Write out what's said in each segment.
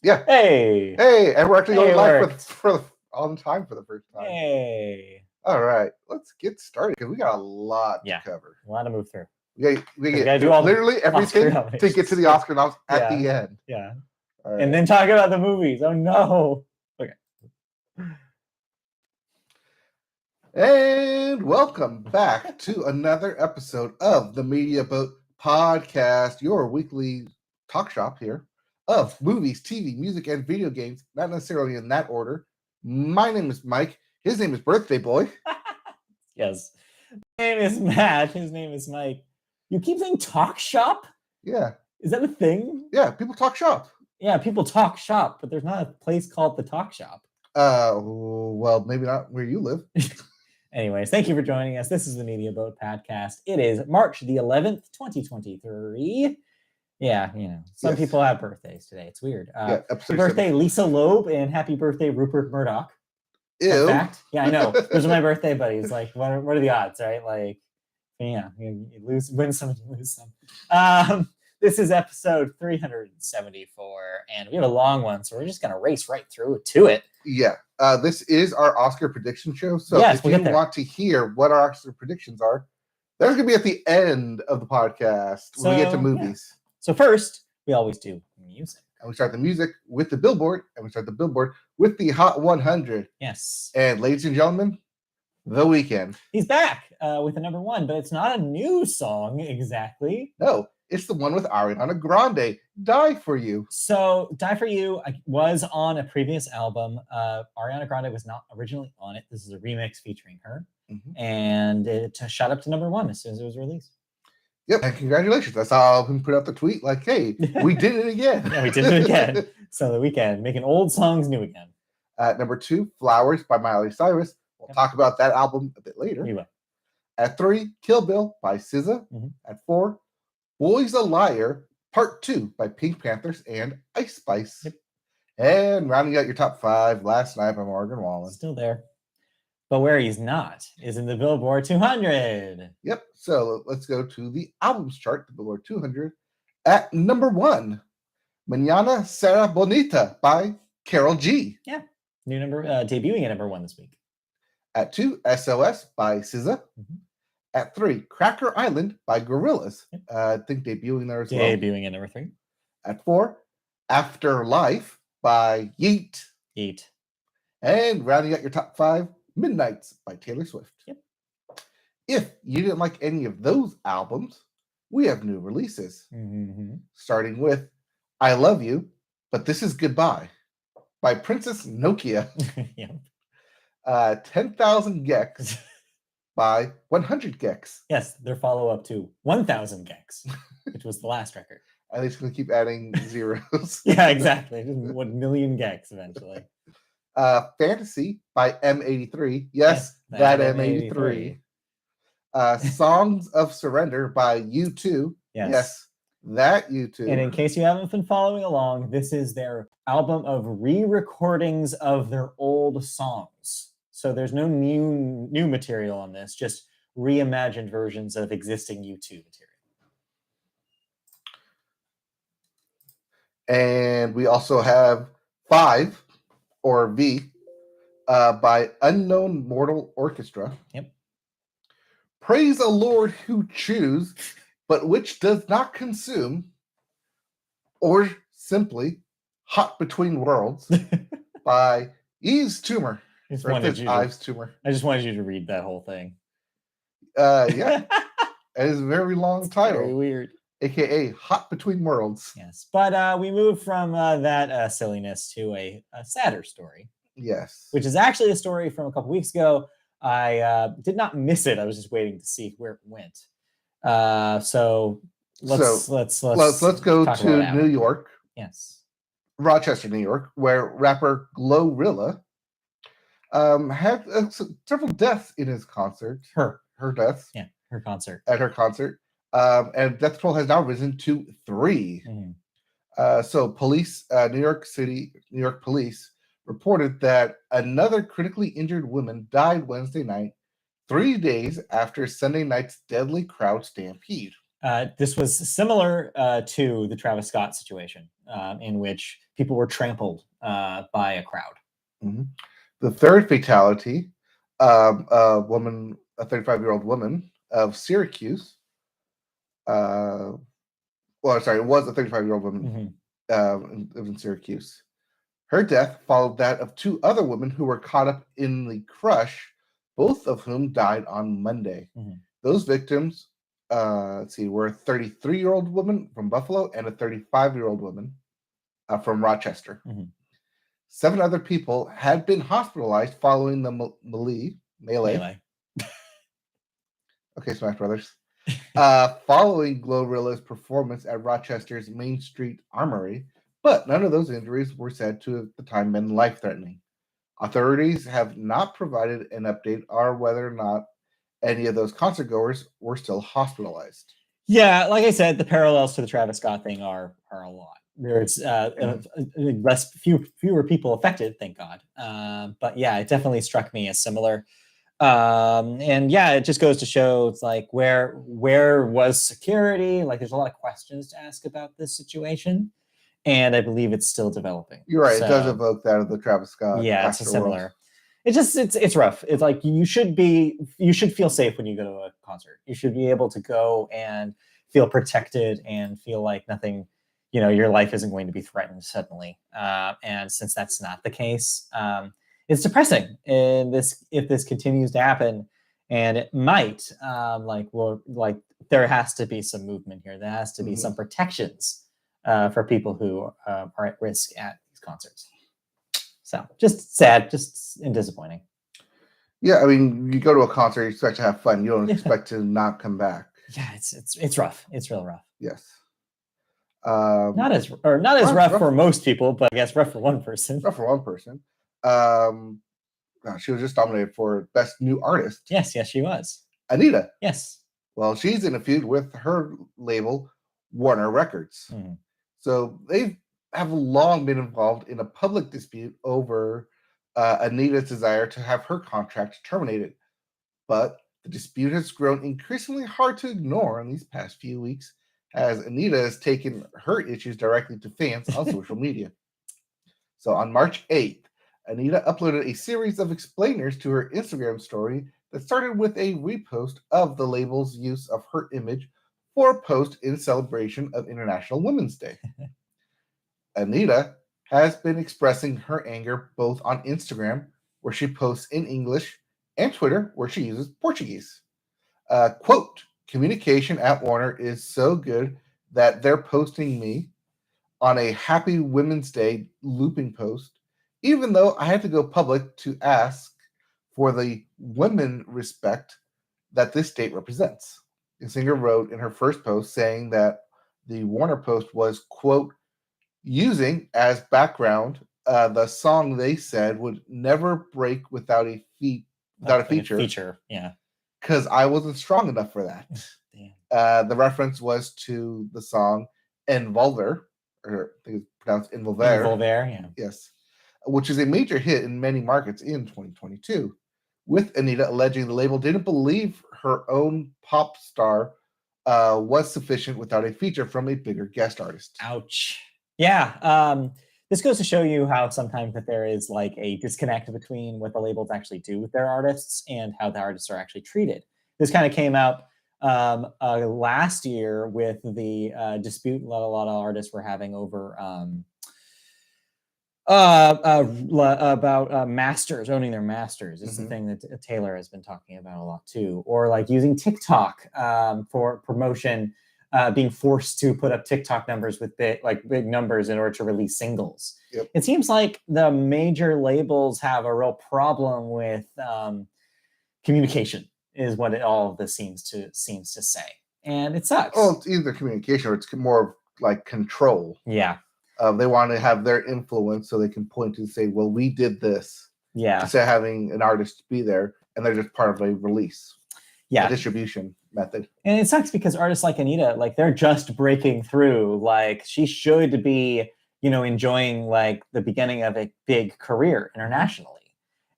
Yeah. Hey. Hey, and we're actually going live for on time for the first time. Hey. All right, let's get started because we got a lot to cover. A lot to move through. We gotta do literally everything to get to the Oscar noms at the end. Yeah. Right. And then talk about the movies. Oh no. Okay. And welcome back to another episode of the Media Boat Podcast, your weekly talk shop here of movies, TV, music, and video games, not necessarily in that order. My name is Mike. His name is Birthday Boy. Yes. My name is Matt. His name is Mike. You keep saying talk shop? Yeah. Is that a thing? Yeah, people talk shop. Yeah, people talk shop, but there's not a place called the talk shop. Well, maybe not where you live. Anyways, thank you for joining us. This is the Media Boat Podcast. It is March the 11th, 2023. Yeah, you know, some people have birthdays today. It's weird. Happy birthday, Lisa Loeb, and happy birthday, Rupert Murdoch. Ew. Fact. Yeah, I know. Those are my birthday buddies. Like, what are the odds, right? Like, yeah, you win some, you lose some. This is episode 374, and we have a long one, so we're just going to race right through to it. Yeah. This is our Oscar prediction show. So if you want to hear what our Oscar predictions are, there's going to be at the end of the podcast when we get to movies. Yeah. So first, we always do music. And we start the music with the Billboard, and we start the Billboard with the Hot 100. Yes. And ladies and gentlemen, The Weeknd. He's back with the number one, but it's not a new song exactly. No, it's the one with Ariana Grande, Die For You. So Die For You was on a previous album. Ariana Grande was not originally on it. This is a remix featuring her. Mm-hmm. And it shot up to number one as soon as it was released. Yep, and congratulations. I saw him put out the tweet like, hey, we did it again. Yeah, we did it again. So The Weeknd, making old songs new again. At number 2, Flowers by Miley Cyrus. We'll talk about that album a bit later. We will. At 3, Kill Bill by SZA. Mm-hmm. At 4, Boy's a Liar, Part 2 by Pink Panthers and Ice Spice. Yep. And rounding out your top 5, Last Night by Morgan Wallen. Still there. But where he's not is in the Billboard 200. Yep. So let's go to the albums chart, the Billboard 200. At number 1, Mañana Será Bonita by Karol G. Yeah. New number, debuting at number 1 this week. At 2, SOS by SZA. Mm-hmm. At 3, Cracker Island by GloRilla. Yep. I think debuting there as well. Debuting at number 3. At 4, Afterlife by Yeet. Yeet. And rounding out your top 5, Midnights by Taylor Swift. Yep. If you didn't like any of those albums, we have new releases. Mm-hmm. Starting with I Love You, But This Is Goodbye by Princess Nokia. Yep. 10,000 Gex by 100 Gex. Yes, their follow-up to 1,000 Gex, which was the last record. At least going to keep adding zeros. Yeah, exactly. 1 million Gex eventually. Fantasy by M83. Yes, that M83. Songs of Surrender by U2. Yes, that U2. And in case you haven't been following along, this is their album of re-recordings of their old songs. So there's no new material on this, just reimagined versions of existing U2 material. And we also have 5, or V, by Unknown Mortal Orchestra. Yep. Praise a Lord who chews, but which does not consume, or simply Hot Between Worlds by Yves Tumor. I just wanted you to read that whole thing. Yeah. It is a very long title. Very weird. AKA Hot Between Worlds. Yes. But we moved from that silliness to a sadder story. Yes. Which is actually a story from a couple weeks ago. I did not miss it. I was just waiting to see where it went. So let's go to New York. Yes. Rochester, New York, where rapper GloRilla had several deaths in his concert. Her deaths. Yeah, her concert. At her concert. And death toll has now risen to 3. Mm-hmm. So police, New York police reported that another critically injured woman died Wednesday night, 3 days after Sunday night's deadly crowd stampede. This was similar to the Travis Scott situation, in which people were trampled by a crowd. Mm-hmm. The third fatality, a 35-year-old woman of Syracuse. Well, sorry, it was a 35-year-old woman in Syracuse. Her death followed that of two other women who were caught up in the crush, both of whom died on Monday. Those victims, were a 33-year-old woman from Buffalo and a 35-year-old woman from Rochester. 7 other people had been hospitalized following the melee. Okay, Smash Brothers. Following GloRilla's performance at Rochester's Main Street Armory, but none of those injuries were said to have at the time been life-threatening. Authorities have not provided an update on whether or not any of those concert goers were still hospitalized. Yeah, like I said, the parallels to the Travis Scott thing are a lot. There's fewer people affected, thank God. But yeah, it definitely struck me as similar. And yeah, it just goes to show it's like where was security? Like there's a lot of questions to ask about this situation. And I believe it's still developing. You're right. So, it does evoke that of the Travis Scott. Yeah, it's similar. It's rough. It's like you should feel safe when you go to a concert. You should be able to go and feel protected and feel like nothing, your life isn't going to be threatened suddenly. And since that's not the case, it's depressing. And if this continues to happen, and it might, there has to be some movement here. There has to be some protections for people who are at risk at these concerts. So just sad, and disappointing. Yeah, I mean, you go to a concert, you expect to have fun. You don't expect to not come back. Yeah, it's rough. It's real rough. Yes. Not as rough for most people, but I guess rough for one person. Rough for one person. She was just nominated for Best New Artist. Yes, she was. Anitta. Yes. Well, she's in a feud with her label, Warner Records. So they have long been involved in a public dispute over Anitta's desire to have her contract terminated. But the dispute has grown increasingly hard to ignore in these past few weeks as Anitta has taken her issues directly to fans on social media. So on March 8th, Anitta uploaded a series of explainers to her Instagram story that started with a repost of the label's use of her image for a post in celebration of International Women's Day. Anitta has been expressing her anger both on Instagram, where she posts in English, and Twitter, where she uses Portuguese. Quote, communication at Warner is so good that they're posting me on a Happy Women's Day looping post, even though I had to go public to ask for the women respect that this date represents. The singer wrote in her first post saying that the Warner post was, quote, using as background the song they said would never break without a feature. Yeah. Because I wasn't strong enough for that. The reference was to the song Envolver, or I think it's pronounced Envolver. Envolver, yeah. Yes. Which is a major hit in many markets in 2022. With Anitta alleging the label didn't believe her own pop star was sufficient without a feature from a bigger guest artist. Ouch. Yeah. This goes to show you how sometimes that there is like a disconnect between what the labels actually do with their artists and how the artists are actually treated. This kind of came out last year with the dispute a lot of artists were having over about masters owning their masters. It's the thing that Taylor has been talking about a lot too, or like using TikTok for promotion. Being forced to put up TikTok numbers with big numbers in order to release singles. Yep. It seems like the major labels have a real problem with communication, is what all of this seems to say, and it sucks. Oh, it's either communication or it's more like control. Yeah. They want to have their influence so they can point to say, well, we did this. Yeah. Instead of having an artist be there and they're just part of a release. Yeah. A distribution method. And it sucks because artists like Anitta, like they're just breaking through. Like she should be, enjoying like the beginning of a big career internationally.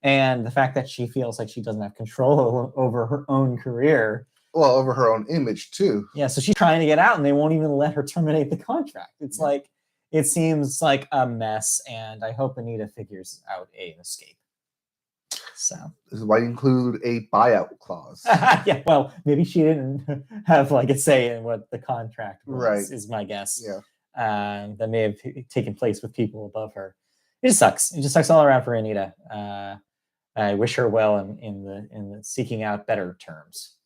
And the fact that she feels like she doesn't have control over her own career Well, over her own image too. Yeah, so she's trying to get out, and they won't even let her terminate the contract. It's like it seems like a mess, and I hope Anitta figures out an escape. So this is why you include a buyout clause. yeah, well, maybe she didn't have like a say in what the contract was. Right. Is my guess. Yeah. That may have taken place with people above her. It just sucks. It just sucks all around for Anitta. I wish her well in the seeking out better terms.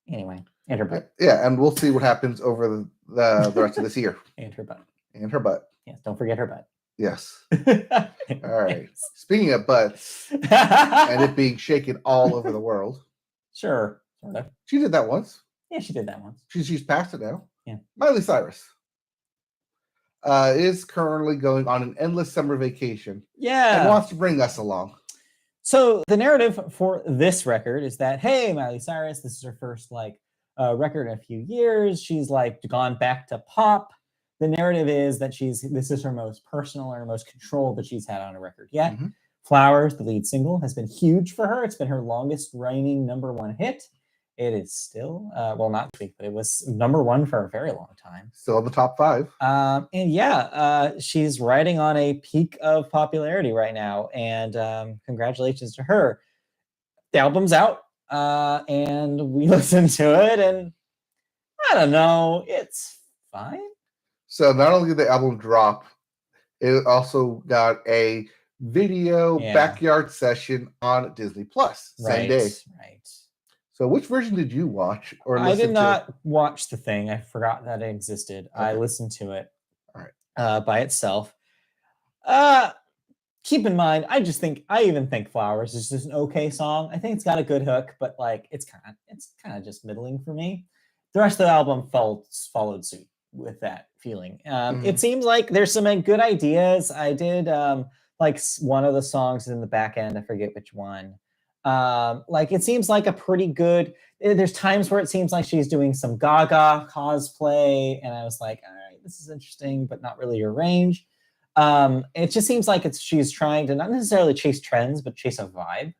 Anyway, and her butt. Yeah, and we'll see what happens over the rest of this year. And her butt. And her butt. Yes, don't forget her butt. Yes. All right. Speaking of butts and it being shaken all over the world. Sure. Sort of. She did that once. Yeah, she did that once. She's past it now. Yeah. Miley Cyrus is currently going on an endless summer vacation. Yeah. And wants to bring us along. So the narrative for this record is that, hey, Miley Cyrus, this is her first record in a few years. She's like gone back to pop. The narrative is that this is her most personal or most control that she's had on a record yet. Mm-hmm. Flowers, the lead single, has been huge for her. It's been her longest reigning #1 hit. It is still, well, not this week, but it was #1 for a very long time. Still in the top 5. And yeah, she's riding on a peak of popularity right now. And congratulations to her. The album's out, and we listened to it, and I don't know, it's fine. So not only did the album drop, it also got a video backyard session on Disney Plus same day. Right. So which version did you watch or listen to? I did not watch the thing. I forgot that it existed. Okay. I listened to it by itself. Keep in mind, I even think Flowers is just an okay song. I think it's got a good hook, but like it's kind of just middling for me. The rest of the album followed suit with that feeling. It seems like there's some good ideas. I did like one of the songs in the back end. I forget which one. Like it seems like a pretty good. There's times where it seems like she's doing some Gaga cosplay, and I was like, all right, this is interesting, but not really your range. It just seems like she's trying to not necessarily chase trends, but chase a vibe.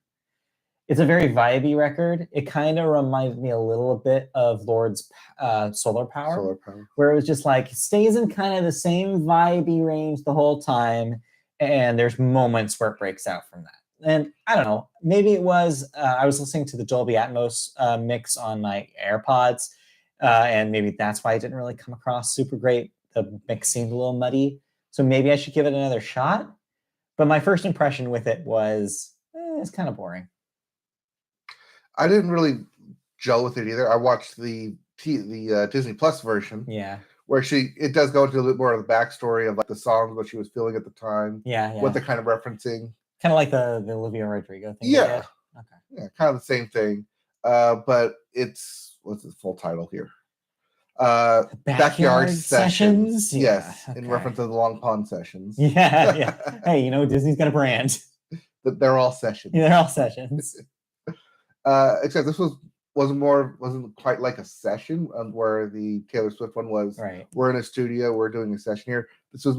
It's a very vibey record. It kind of reminded me a little bit of Lord's Solar Power, where it was just like stays in kind of the same vibey range the whole time, and there's moments where it breaks out from that. And I don't know, maybe it was, I was listening to the Dolby Atmos mix on my AirPods, and maybe that's why it didn't really come across super great. The mix seemed a little muddy, so maybe I should give it another shot. But my first impression with it was, it's kind of boring. I didn't really gel with it either. I watched the Disney Plus version. Yeah. Where it does go into a little more of the backstory of like the songs, what she was feeling at the time. Yeah. What they're kind of referencing. Kind of like the Olivia Rodrigo thing. Yeah. Okay. Yeah, kind of the same thing. But what's the full title here? Backyard Sessions. Yes. Okay. In reference to the Long Pond Sessions. Yeah. Hey, Disney's got a brand. They're all sessions. Yeah, they're all sessions. Except this wasn't quite like a session where the Taylor Swift one was. Right. We're in a studio, we're doing a session here. This was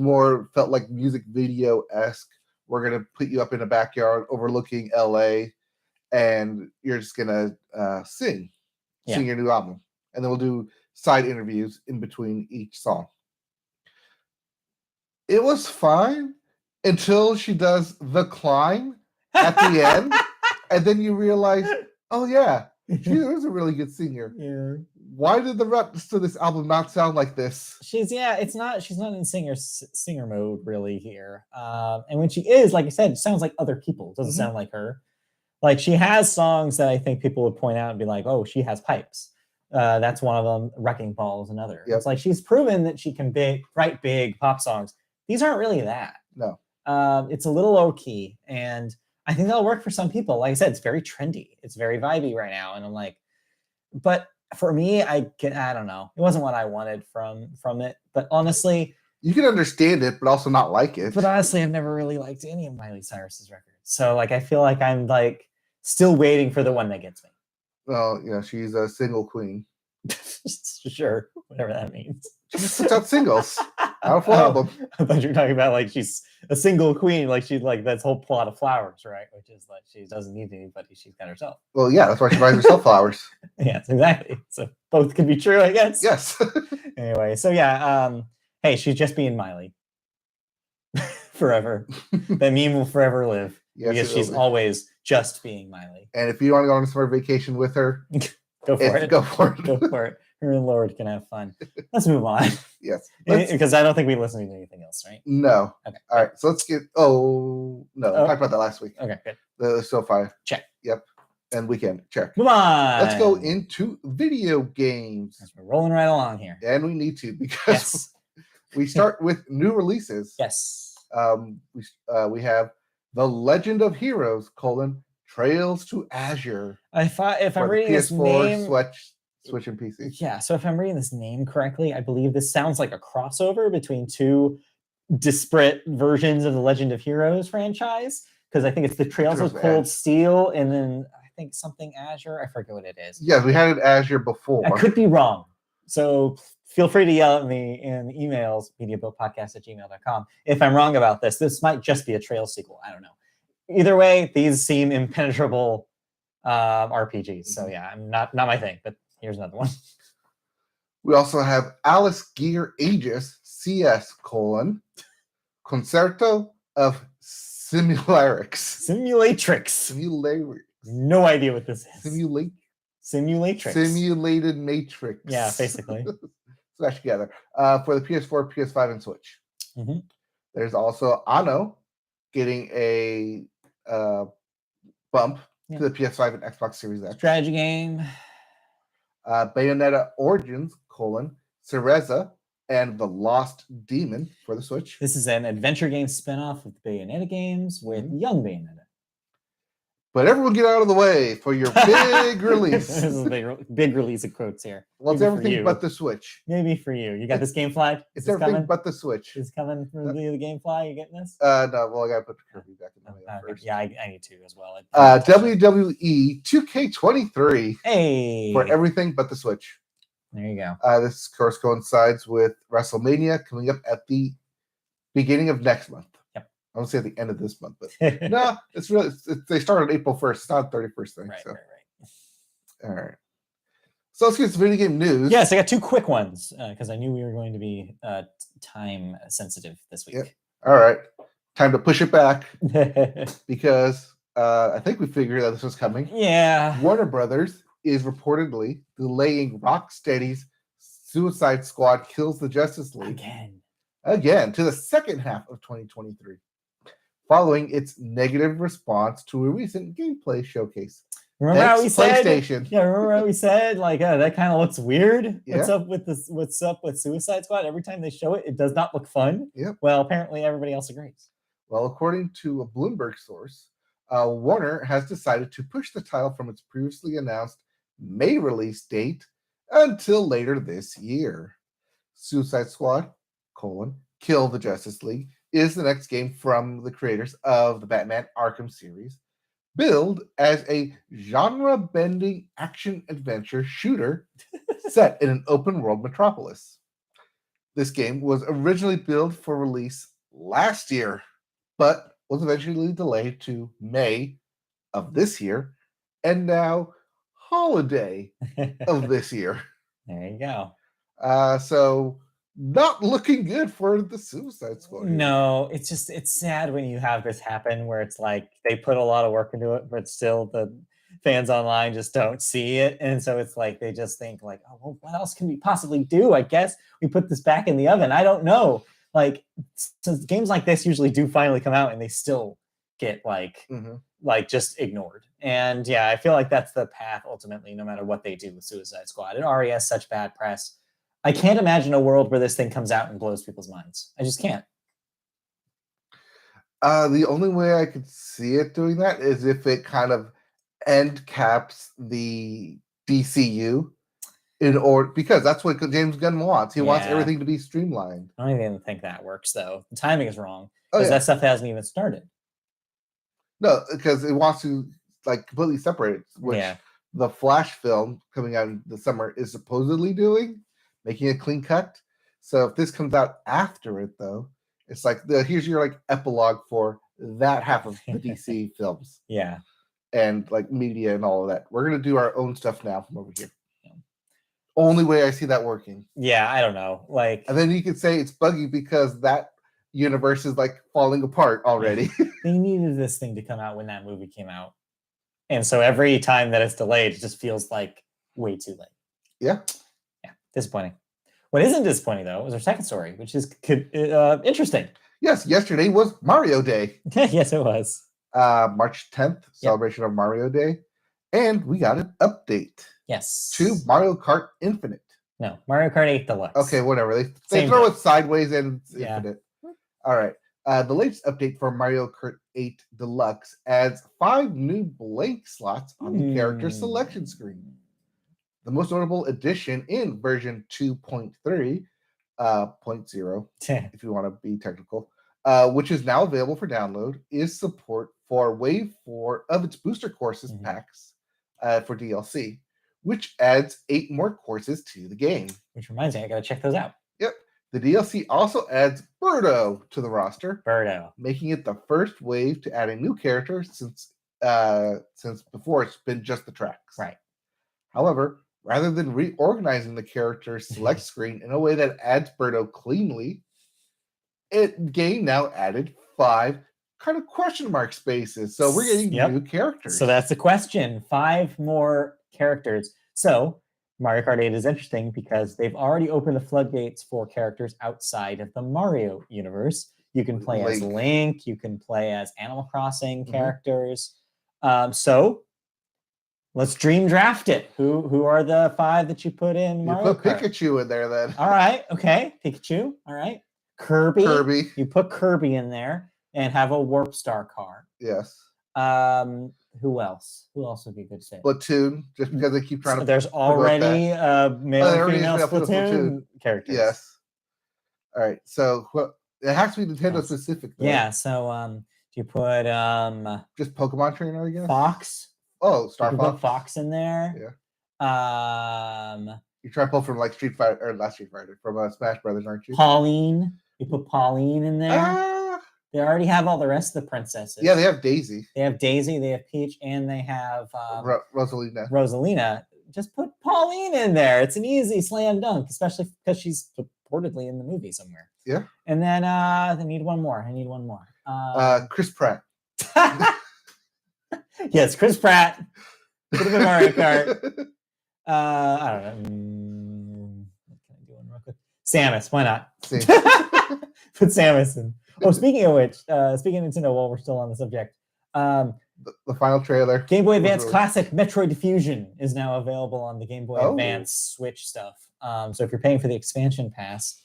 felt like music video-esque. We're gonna put you up in a backyard overlooking LA, and you're just gonna sing your new album, and then we'll do side interviews in between each song. It was fine until she does the climb at the end, and then you realize, oh yeah, she is a really good singer. Yeah. Why did the rest of this album not sound like this? She's not in singer mode really here. And when she is, like I said, it sounds like other people. It doesn't sound like her. Like she has songs that I think people would point out and be like, oh, she has pipes. That's one of them. Wrecking Ball is another. Yep. It's like she's proven that she can write big pop songs. These aren't really that. No. It's a little low key, and I think that'll work for some people. Like I said, it's very trendy. It's very vibey right now, and I'm like, but for me, I don't know. It wasn't what I wanted from it. But honestly, you can understand it, but also not like it. But honestly, I've never really liked any of Miley Cyrus's records. So like, I feel like I'm like still waiting for the one that gets me. Well, she's a single queen. Sure, whatever that means. She just puts out singles. Out full album. I thought you were talking about like she's a single queen, like she's like that's whole plot of Flowers, right? Which is like she doesn't need anybody, she's got herself. Well, yeah, that's why she buys herself flowers. Yes, exactly. So both could be true, I guess. Yes. Anyway, so yeah, hey, she's just being Miley. Forever. That meme will forever live. Yes, because it will she's be. always just being Miley. And if you want to go on a summer vacation with her, Go for it. Go for it. Go for it. Her and Lord can have fun. Let's move on. Yes. Because I don't think we listened to anything else, right? No. Okay. All right. So let's get. Oh no, we talked about that last week. Okay, good. The SoFi. Check. Yep. And weekend. Check. Move on. Let's go into video games. We're rolling right along here. And we need to because we start with new releases. Yes. We have The Legend of Heroes: Trails to Azure. If I'm reading PS4, this name, Switch and PC. Yeah. So if I'm reading this name correctly, I believe this sounds like a crossover between two disparate versions of the Legend of Heroes franchise. Because I think it's the Trails of Cold Steel, and then I think something Azure. I forget what it is. Yeah, we had it Azure before. I could be wrong. So feel free to yell at me in emails, mediabuiltpodcast@gmail.com. If I'm wrong about this, this might just be a Trails sequel. I don't know. Either way, these seem impenetrable RPGs. So yeah, I'm not my thing, but here's another one. We also have Alice Gear Aegis CS: Concerto of Simulatrix. No idea what this is. Simulatrix. Simulated Matrix. Yeah, basically. Smash together. For the PS4, PS5, and Switch. Mm-hmm. There's also Anno getting a bump to the PS5 and Xbox Series X. Strategy game. Bayonetta Origins: Cereza and the Lost Demon for the Switch. This is an adventure game spinoff of the Bayonetta games with young Bayonetta. But everyone get out of the way for your big release. This is a big release of quotes here. Well, it's everything but the Switch. Maybe for you. You got this game flag? It's everything but the Switch. Is coming for the game flag? You getting this? No, well, I got to put the Kirby back in the way first. Yeah, I need to as well. WWE 2K23. Hey! For everything but the Switch. There you go. This, of course, coincides with WrestleMania coming up at the beginning of next month. Yep. I won't say at the end of this month, but no, it's really, they started April 1st. It's not 31st thing. Right. All right. So let's get some video game news. Yes, I got two quick ones because I knew we were going to be time sensitive this week. Yep. All right. Time to push it back because I think we figured that this was coming. Yeah. Warner Brothers is reportedly delaying Rocksteady's Suicide Squad Kills the Justice League again to the second half of 2023, following its negative response to a recent gameplay showcase. Remember how we said? PlayStation. Yeah, remember how we said like that kind of looks weird. Yeah. What's up with this? What's up with Suicide Squad? Every time they show it, it does not look fun. Yep. Well, apparently everybody else agrees. Well, according to a Bloomberg source, Warner has decided to push the title from its previously announced May release date until later this year. Suicide Squad: Kill the Justice League is the next game from the creators of the Batman Arkham series, billed as a genre-bending action-adventure shooter set in an open-world metropolis. This game was originally billed for release last year, but was eventually delayed to May of this year, and now holiday of this year. There you go. So not looking good for the Suicide Squad. No, it's sad when you have this happen where it's like they put a lot of work into it, but still the fans online just don't see it. And so it's like they just think like, oh, well, what else can we possibly do? I guess we put this back in the oven. I don't know. Like, so games like this usually do finally come out and they still get like just ignored. And yeah, I feel like that's the path ultimately, no matter what they do with Suicide Squad. It already has such bad press. I can't imagine a world where this thing comes out and blows people's minds. I just can't. The only way I could see it doing that is if it kind of end caps the DCU in order, because that's what James Gunn wants. He wants everything to be streamlined. I don't even think that works though. The timing is wrong because that stuff hasn't even started. No, because it wants to like completely separate it, which the Flash film coming out in the summer is supposedly doing, making a clean cut. So if this comes out after it, though, It's like here's your like epilogue for that half of the DC films Yeah. and like media and all of that. We're gonna do our own stuff now from over here. Only way I see that working. Yeah, I don't know. Like, and then you could say it's buggy because that universe is like falling apart already. they needed this thing to come out when that movie came out, and so every time that it's delayed, it just feels like way too late. Yeah, disappointing. What isn't disappointing though is our second story, which is interesting. Yes, yesterday was Mario Day. Yes, it was. March 10th, celebration of Mario Day, and we got an update. Yes. To Mario Kart Infinite. No, Mario Kart 8 Deluxe. Okay, whatever. They throw it sideways and it's Infinite. All right. The latest update for Mario Kart 8 Deluxe adds 5 new blank slots on the character selection screen. The most notable addition in version 2.3, 0.0, if you want to be technical, which is now available for download, is support for Wave 4 of its booster courses packs for DLC, which adds 8 more courses to the game. Which reminds me, I gotta check those out. Yep. The DLC also adds Birdo to the roster. Birdo. Making it the first wave to add a new character since before it's been just the tracks. Right. However, rather than reorganizing the character select screen in a way that adds Birdo cleanly, game now added 5 kind of question mark spaces. So we're getting new characters. So that's the question. 5 more characters. So Mario Kart 8 is interesting because they've already opened the floodgates for characters outside of the Mario universe. You can play as Link. You can play as Animal Crossing characters. So let's dream draft it. Who are the 5 that you put in Mario Kart? Kart? Pikachu in there then. All right. Okay. Pikachu. All right. Kirby. You put Kirby in there and have a Warp Star car. Yes. Who else? Who else would be a good fit? Splatoon, just because they keep trying to. There's already male and female Splatoon characters. Yes. All right. So it has to be Nintendo specific. Though. Yeah. So do you put just Pokemon trainer, I guess? Fox. Oh, Star Fox. Put Fox in there. Yeah. You try to pull from like Street Fighter or not Street Fighter from Smash Brothers, aren't you? Pauline. You put Pauline in there. They already have all the rest of the princesses. Yeah, they have Daisy. They have Peach, and they have Rosalina. Rosalina. Just put Pauline in there. It's an easy slam dunk, especially because she's purportedly in the movie somewhere. Yeah. And then I need one more. Chris Pratt. Yes, Chris Pratt. Put him in Mario Kart. I don't know. What can I do one real quick? Samus. Why not? Put Samus in. Oh, speaking of which, speaking of Nintendo, while we're still on the subject, the final trailer. Game Boy Advance Classic Metroid Fusion is now available on the Game Boy Advance Switch stuff. So if you're paying for the expansion pass,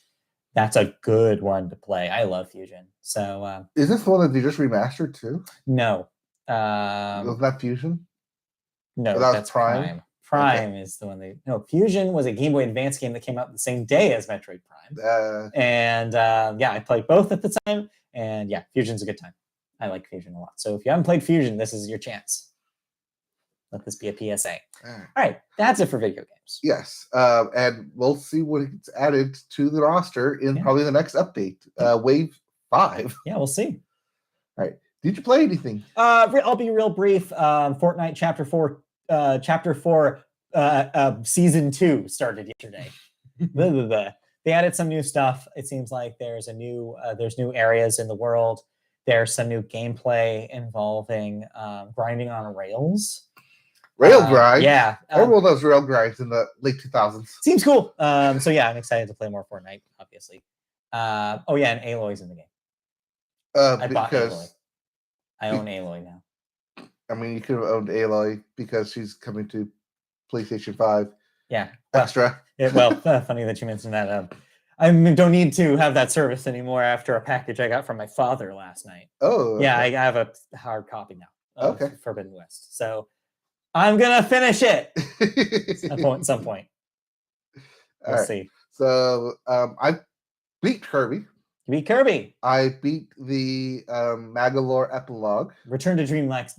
that's a good one to play. I love Fusion. So is this the one that they just remastered too? No. Was that Fusion? No, that's Prime. Prime is the one Fusion was a Game Boy Advance game that came out the same day as Metroid Prime. And I played both at the time. And yeah, Fusion's a good time. I like Fusion a lot. So if you haven't played Fusion, this is your chance. Let this be a PSA. All right, that's it for video games. Yes, and we'll see what gets added to the roster in probably the next update, Wave 5. Yeah, we'll see. All right, did you play anything? I'll be real brief. Fortnite Chapter 4. Chapter 4 Season 2 started yesterday. They added some new stuff. It seems like there's new areas in the world. There's some new gameplay involving grinding on rails. Rail grind? Yeah. Everyone does rail grinds in the late 2000s. Seems cool. So yeah, I'm excited to play more Fortnite, obviously. And Aloy's in the game. I bought Aloy. I own Aloy now. I mean, you could have owned Aloy because she's coming to PlayStation 5. Yeah. Extra. Funny that you mentioned that. I don't need to have that service anymore after a package I got from my father last night. Oh. Okay. Yeah, I have a hard copy now of Forbidden West. So I'm going to finish it at some point. We'll see. So I beat Kirby. You beat Kirby. I beat the Magalore epilogue. Return to Dreamland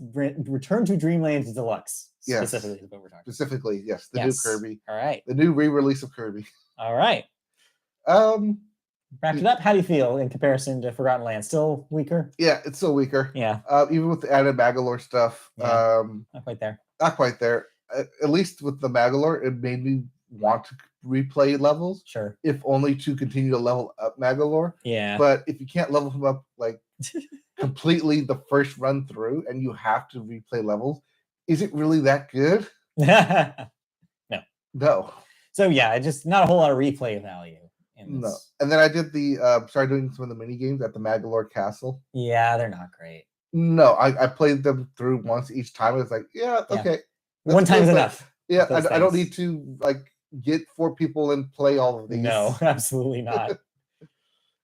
Deluxe. Yes. Specifically is what we're talking about. Specifically, yes. The new Kirby. All right. The new re-release of Kirby. All right. wrapped it up. How do you feel in comparison to Forgotten Land? Still weaker? Yeah, it's still weaker. Yeah. Even with the added Magalore stuff, Yeah. Not quite there. Not quite there. At least with the Magalore, it made me want to replay levels. Sure. If only to continue to level up Magalore. Yeah. But if you can't level him up like completely the first run through and you have to replay levels, is it really that good? No. So yeah, just not a whole lot of replay value in this. No. And then I did started doing some of the mini games at the Magalore Castle. Yeah, they're not great. No, I played them through once each time. It's like, okay. One time's enough. Yeah, I don't need to like get 4 people and play all of these. No, absolutely not.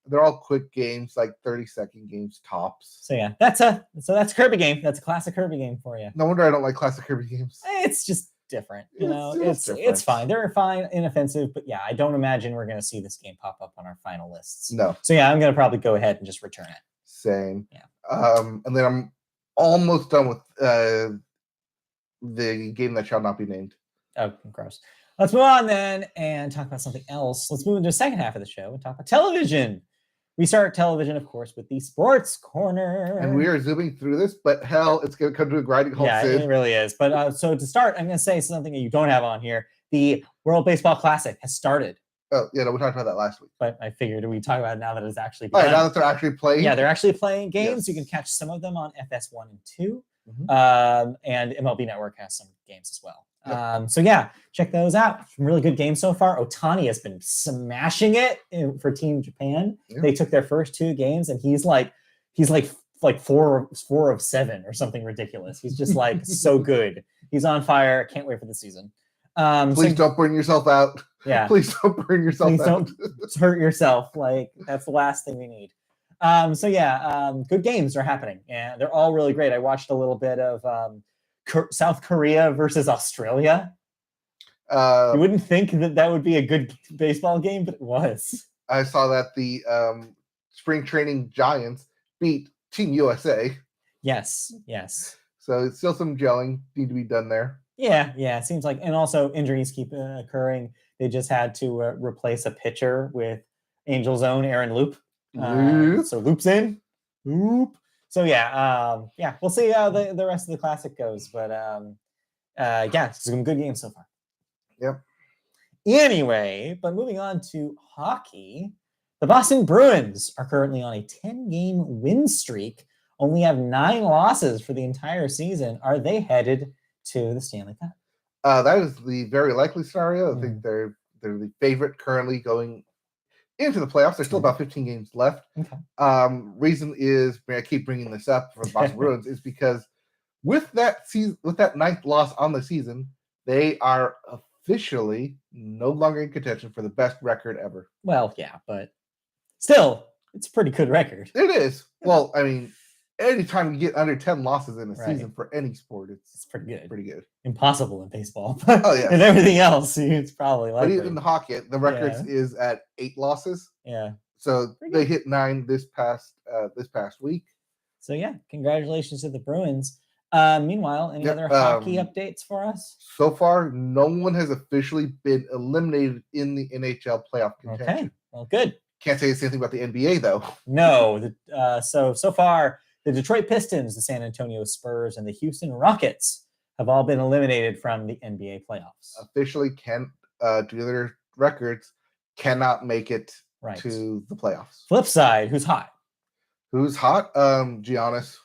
They're all quick games, like 30-second games tops. So yeah, that's a Kirby game. That's a classic Kirby game for you. No wonder I don't like classic Kirby games. It's just different, it's fine. They're fine, inoffensive, but yeah, I don't imagine we're going to see this game pop up on our final lists. No. So yeah, I'm going to probably go ahead and just return it. Same. Yeah. And then I'm almost done with the game that shall not be named. Oh, gross. Let's move on then and talk about something else. Let's move into the second half of the show and talk about television. We start television, of course, with the Sports Corner. And we are zooming through this, but hell, it's going to come to a grinding halt soon. Yeah, it really is. But so to start, I'm going to say something that you don't have on here. The World Baseball Classic has started. Oh, yeah, no, we talked about that last week. But I figured we talk about it now that it's actually begun. All right, now that they're actually playing. Yeah, they're actually playing games. Yes. You can catch some of them on FS1 and 2. Mm-hmm. And MLB Network has some games as well. Yep. So yeah, check those out. Some really good games so far. Otani has been smashing it for Team Japan. Yeah. They took their first 2 games, and he's like 4 of 7 or something ridiculous. He's just like so good. He's on fire. Can't wait for the season. Please don't burn yourself out. Yeah. Please don't burn yourself out. Don't hurt yourself. Like that's the last thing we need. So yeah, good games are happening, and they're all really great. I watched a little bit of South Korea versus Australia. You wouldn't think that would be a good baseball game, but it was. I saw that the spring training Giants beat Team USA. Yes. So it's still some gelling need to be done there. Yeah. It seems like, and also injuries keep occurring. They just had to replace a pitcher with Angels' own Aaron Loop. So Loop's in. Loop. So yeah, we'll see how the rest of the classic goes. But some good games so far. Yep. Anyway, but moving on to hockey, the Boston Bruins are currently on a 10-game win streak, only have 9 losses for the entire season. Are they headed to the Stanley Cup? That is the very likely scenario. I think they're the favorite currently going into the playoffs. There's still about 15 games left. Okay. Reason is, I keep bringing this up for the Boston Bruins, is because with that 9th loss on the season, they are officially no longer in contention for the best record ever. Well, yeah, but still, it's a pretty good record. It is. Well, I mean, anytime you get under 10 losses in a season for any sport, it's pretty good. Pretty good. Impossible in baseball. Oh yeah. And everything else, it's probably like. But even in hockey, the record is at 8 losses. Yeah. So they hit 9 this past week. So yeah, congratulations to the Bruins. Meanwhile, any other hockey updates for us? So far, no one has officially been eliminated in the NHL playoff contention. Okay, well, good. Can't say the same thing about the NBA though. No. So far, the Detroit Pistons, the San Antonio Spurs, and the Houston Rockets have all been eliminated from the NBA playoffs. Officially, due to their records, cannot make it to the playoffs. Flip side, who's hot? Who's hot? Giannis.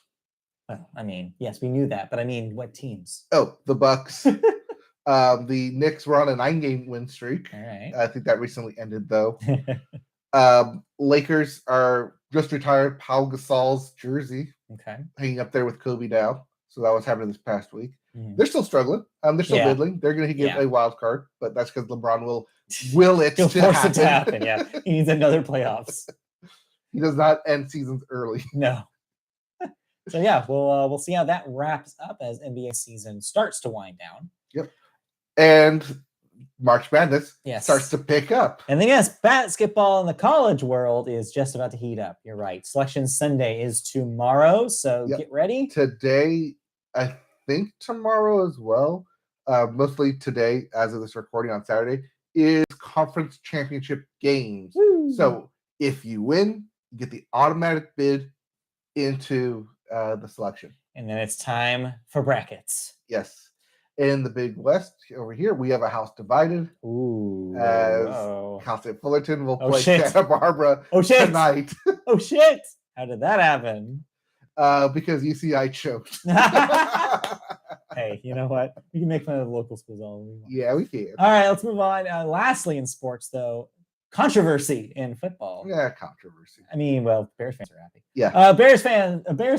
Well, I mean, yes, we knew that, but I mean, what teams? Oh, the Bucks. The Knicks were on a 9-game win streak. All right. I think that recently ended, though. Lakers are just retired Pau Gasol's jersey. Okay. Hanging up there with Kobe now. So that was happening this past week. Mm-hmm. They're still struggling. They're still middling. They're going to get a wild card, but that's because LeBron will it He'll to force happen. It to happen. Yeah, he needs another playoffs. He does not end seasons early. No. So yeah, we'll see how that wraps up as NBA season starts to wind down. Yep. And March Madness starts to pick up. And then yes, basketball in the college world is just about to heat up. You're right. Selection Sunday is tomorrow, so get ready. Today, I think tomorrow as well. Mostly today, as of this recording on Saturday, is conference championship games. Woo. So If you win, you get the automatic bid into the selection. And then it's time for brackets. Yes. In the Big West over here, we have a house divided. Ooh. As Cal State Fullerton will Oh, play shit. Santa Barbara Oh, shit. tonight. Oh, shit. How did that happen? Because UCI choked. Hey, you know what? We can make fun of the local schools all we want. Yeah, we can. All right, let's move on. Lastly, in sports, though, controversy in football. Yeah, controversy. I mean, well, Bears fans are happy. Yeah. Bears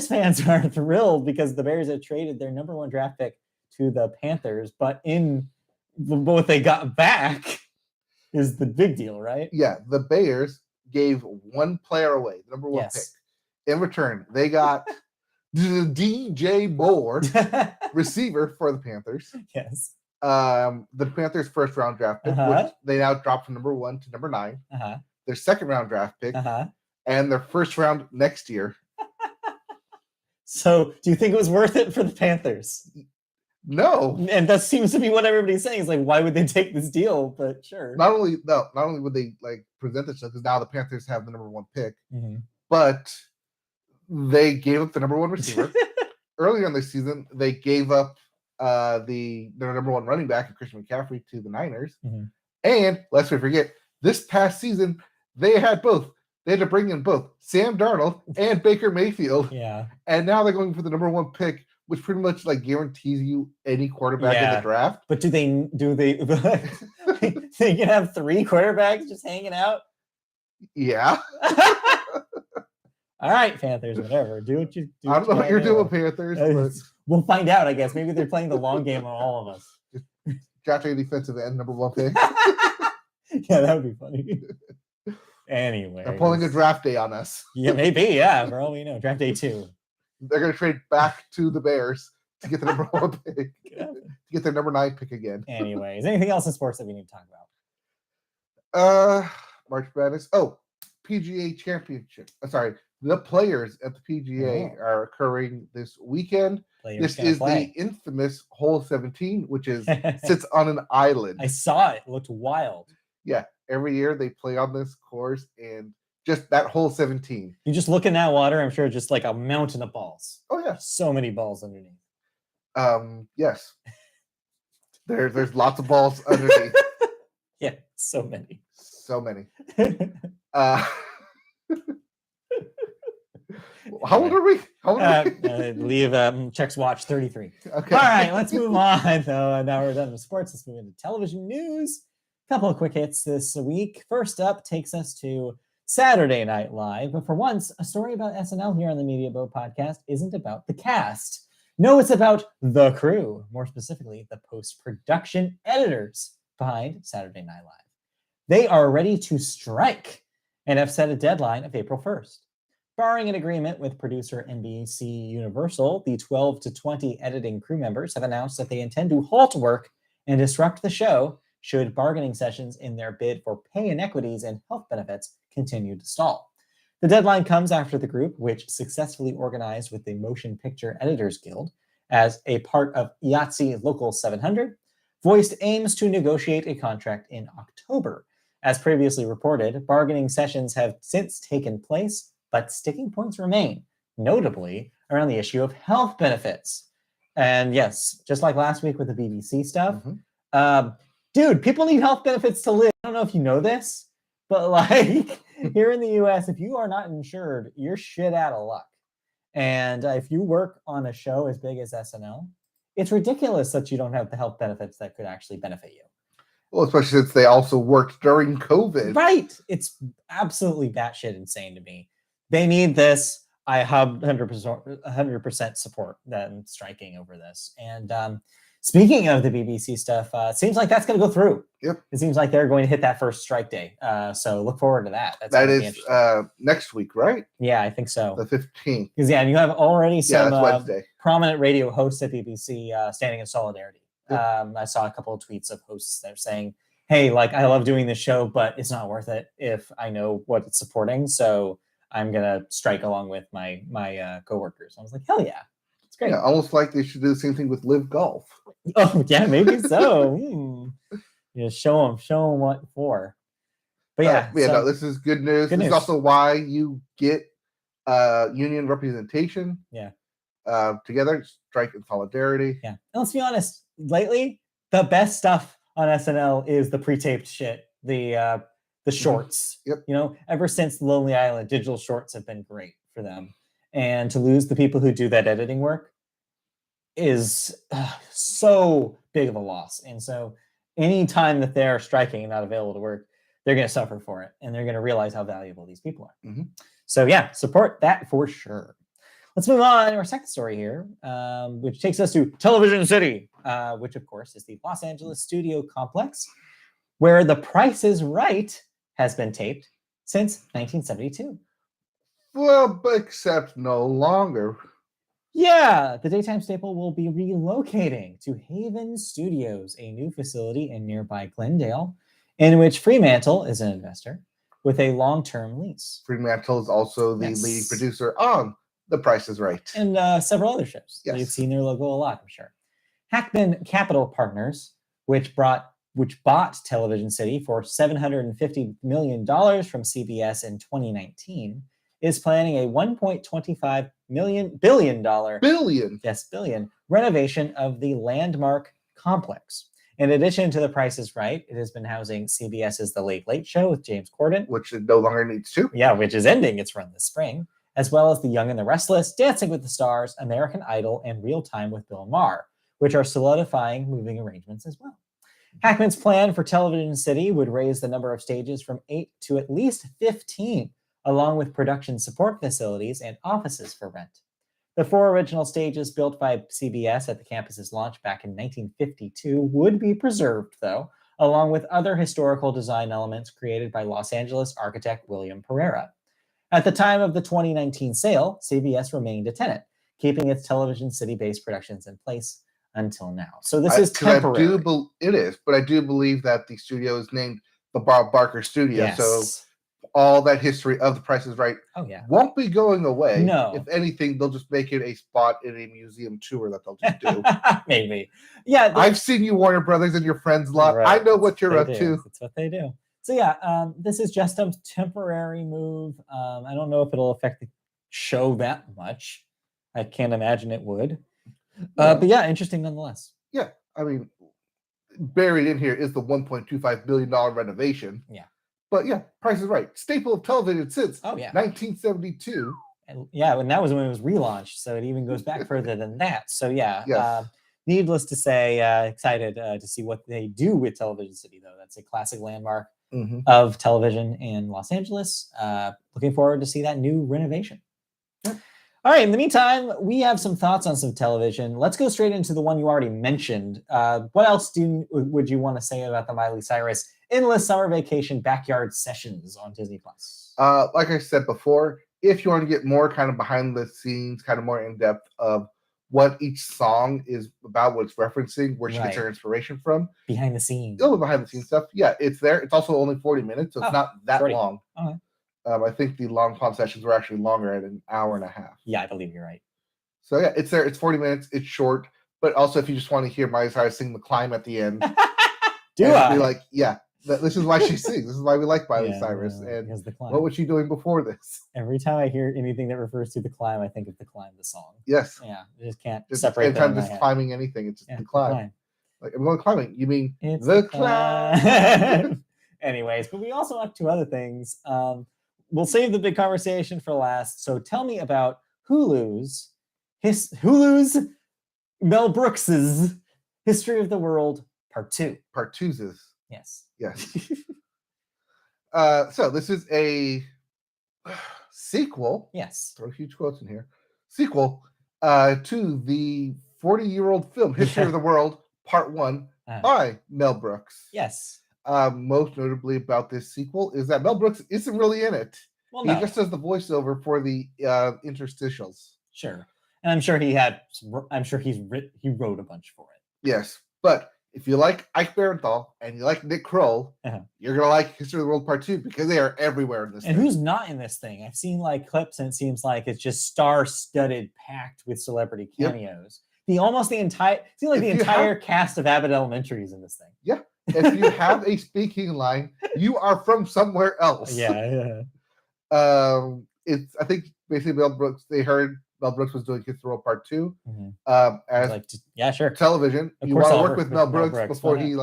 fans are thrilled because the Bears have traded their number 1 draft pick to the Panthers, but in what they got back is the big deal, right? Yeah, the Bears gave one player away, the number 1 pick. In return, they got the DJ Moore, receiver for the Panthers. Yes. The Panthers' first round draft pick, which they now dropped from number 1 to number 9. Their second round draft pick, and their first round next year. So, do you think it was worth it for the Panthers? No. And that seems to be what everybody's saying. Is like, why would they take this deal? But sure. Not only would they like present this because now the Panthers have the number 1 pick, but they gave up the number 1 receiver. Earlier in the season, they gave up their number 1 running back, Christian McCaffrey, to the Niners. And lest we forget, this past season they had both. They had to bring in both Sam Darnold and Baker Mayfield. Yeah. And now they're going for the number 1 pick, which pretty much like guarantees you any quarterback in the draft. But do they they can have 3 quarterbacks just hanging out? Yeah. All right, Panthers, whatever. Do what you do. I don't know what you're doing, Panthers. But we'll find out, I guess. Maybe they're playing the long game on all of us. Drafting a defensive end, number 1 pick. Yeah, that would be funny. Anyway. They're pulling a draft day on us. Yeah, maybe, yeah. For all we know. Draft day 2. They're going to trade back to the Bears to get the number 1 pick. To get their number 9 pick again. Anyways, anything else in sports that we need to talk about? March Madness. Oh, PGA Championship. Sorry. The players at the PGA are occurring this weekend. This is the infamous Hole 17, which sits on an island. I saw it. It looked wild. Yeah. Every year they play on this course, and just that Hole 17. You just look in that water, I'm sure just like a mountain of balls. Oh, yeah. So many balls underneath. Yes. There's lots of balls underneath. Yeah, so many. So many. How old are we? Leave checks watch 33. Okay. All right, let's move on. Though now we're done with sports. Let's move into television news. A couple of quick hits this week. First up takes us to Saturday Night Live. But for once, a story about SNL here on the Media Boat podcast isn't about the cast. No, it's about the crew. More specifically, the post-production editors behind Saturday Night Live. They are ready to strike and have set a deadline of April 1st. Barring an agreement with producer NBC Universal, the 12 to 20 editing crew members have announced that they intend to halt work and disrupt the show should bargaining sessions in their bid for pay inequities and health benefits continue to stall. The deadline comes after the group, which successfully organized with the Motion Picture Editors Guild as a part of IATSE Local 700, voiced aims to negotiate a contract in October. As previously reported, bargaining sessions have since taken place, but sticking points remain, notably around the issue of health benefits. And yes, just like last week with the BBC stuff, dude, people need health benefits to live. I don't know if you know this, but like here in the US, if you are not insured, you're shit out of luck. And if you work on a show as big as SNL, it's ridiculous that you don't have the health benefits that could actually benefit you. Well, especially since they also worked during COVID. Right. It's absolutely batshit insane to me. They need this. I have 100% support them striking over this. And speaking of the BBC stuff, it seems like that's going to go through. Yep. It seems like they're going to hit that first strike day. So look forward to that. That is next week, right? Yeah, I think so. The 15th. Because, yeah, and you have already some Wednesday. Prominent radio hosts at BBC standing in solidarity. Yep. I saw a couple of tweets of hosts that are saying, hey, like, I love doing this show, but it's not worth it if I know what it's supporting. So I'm going to strike along with my coworkers. I was like, hell yeah. It's great. Yeah, almost like they should do the same thing with Live Golf. Oh, yeah, maybe so. Yeah, show them what for. But yeah, no, this is good news. Good This is news. also why you get union representation. Yeah. Together, strike in solidarity. Yeah. And let's be honest, lately, the best stuff on SNL is the pre-taped shit, the shorts. Yep. You know, ever since Lonely Island, digital shorts have been great for them. And to lose the people who do that editing work is so big of a loss. And so anytime that they're striking and not available to work, they're going to suffer for it. And they're going to realize how valuable these people are. Mhm. So yeah, support that for sure. Let's move on to our second story here, which takes us to Television City, which of course is the Los Angeles studio complex where The Price is Right has been taped since 1972. Well, but except no longer. Yeah, the daytime staple will be relocating to Haven Studios, a new facility in nearby Glendale, in which Fremantle is an investor with a long-term lease. Fremantle is also the leading producer on The Price is Right. And several other shows. Yes. You've seen their logo a lot, I'm sure. Hackman Capital Partners, which bought Television City for $750 million from CBS in 2019, is planning a $1.25 billion renovation of the landmark complex. In addition to The Price is Right, it has been housing CBS's The Late Late Show with James Corden, which it no longer needs to. Yeah, which is ending its run this spring, as well as The Young and the Restless, Dancing with the Stars, American Idol, and Real Time with Bill Maher, which are solidifying moving arrangements as well. Hackman's plan for Television City would raise the number of stages from 8 to at least 15, along with production support facilities and offices for rent. The 4 original stages built by CBS at the campus's launch back in 1952 would be preserved, though, along with other historical design elements created by Los Angeles architect William Pereira. At the time of the 2019 sale, CBS remained a tenant, keeping its Television City-based productions in place until now. So this is temporary. It is, but I do believe that the studio is named the Bob Barker Studio. Yes. So all that history of The Price is Right won't be going away. No. If anything, they'll just make it a spot in a museum tour that they'll just do. Maybe. Yeah. I've seen you, Warner Brothers, and your friends lot. Right. I know what you're up to. That's what they do. So yeah, this is just a temporary move. I don't know if it'll affect the show that much. I can't imagine it would. But yeah, interesting nonetheless. Yeah, I mean, buried in here is the $1.25 billion renovation. Yeah. But yeah, Price is Right. Staple of television since 1972. And yeah, and that was when it was relaunched. So it even goes back further than that. So yeah, needless to say, excited to see what they do with Television City, though. That's a classic landmark of television in Los Angeles. Looking forward to see that new renovation. Yep. All right, in the meantime, we have some thoughts on some television. Let's go straight into the one you already mentioned. What else would you want to say about the Miley Cyrus Endless Summer Vacation Backyard Sessions on Disney+? Like I said before, if you want to get more kind of behind the scenes, kind of more in depth of what each song is about, what it's referencing, where she gets her inspiration from. Behind the scenes. Oh, behind the scenes stuff. Yeah, it's there. It's also only 40 minutes, so it's not that long. Okay. I think the long con sessions were actually longer at an hour and a half. Yeah, I believe you're right. So yeah, it's there. It's 40 minutes. It's short, but also if you just want to hear Miley Cyrus sing "The Climb" at the end, be like, yeah, this is why she sings. This is why we like Miley Cyrus. And The Climb. What was she doing before this? Every time I hear anything that refers to The Climb, I think of The Climb, the song. Yes. Yeah, I just can't separate that. Anytime just climbing anything, it's just The Climb. Like, I'm going climbing. You mean it's The Climb? Anyways, but we also have 2 other things. We'll save the big conversation for last. So tell me about Hulu's Mel Brooks's History of the World Part 2. Part 2's. Yes. So this is a sequel. Yes. Throw huge quotes in here. Sequel to the 40-year-old film History of the World Part 1 by Mel Brooks. Yes. Most notably about this sequel is that Mel Brooks isn't really in it. Well, he just does the voiceover for the interstitials. Sure. And I'm sure he wrote a bunch for it. Yes. But if you like Ike Barinthal and you like Nick Kroll, you're going to like History of the World Part 2 because they are everywhere in this thing. And who's not in this thing? I've seen like clips and it seems like it's just star-studded, packed with celebrity cameos. The entire cast of Abbott Elementary is in this thing. Yeah. If you have a speaking line, you are from somewhere else. Yeah. It's, I think basically Mel Brooks. They heard Mel Brooks was doing Hit the Road Part 2. As Like, yeah, sure. television, Of you course want to I'll work with Mel Brooks before he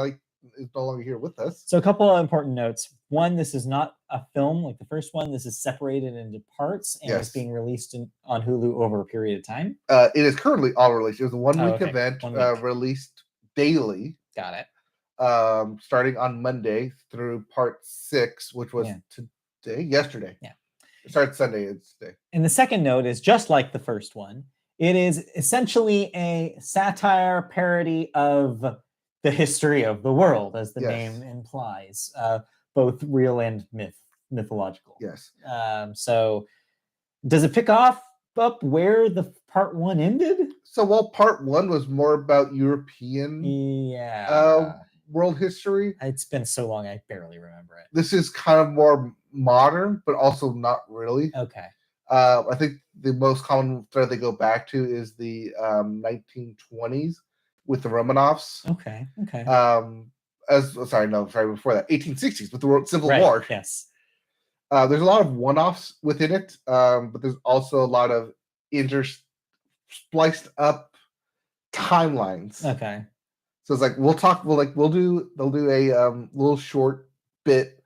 is no longer here with us. So a couple of important notes. One, this is not a film like the first one. This is separated into parts and is being released on Hulu over a period of time. It is currently all released. It was a one-week event, 1 week. Released daily. Got it. Starting on Monday through part 6, which was yesterday. Yeah. It started Sunday. It's today. And the second note is just like the first one. It is essentially a satire parody of the history of the world, as the name implies, both real and mythological. Yes. So does it pick up where the part 1 ended? So while part 1 was more about European world history. It's been so long, I barely remember it. This is kind of more modern, but also not really. Okay. I think the most common thread they go back to is the 1920s with the Romanovs. Okay. Before that, 1860s with the World Civil War. Yes. There's a lot of one-offs within it, but there's also a lot of spliced up timelines. Okay. So it's like they'll do a little short bit,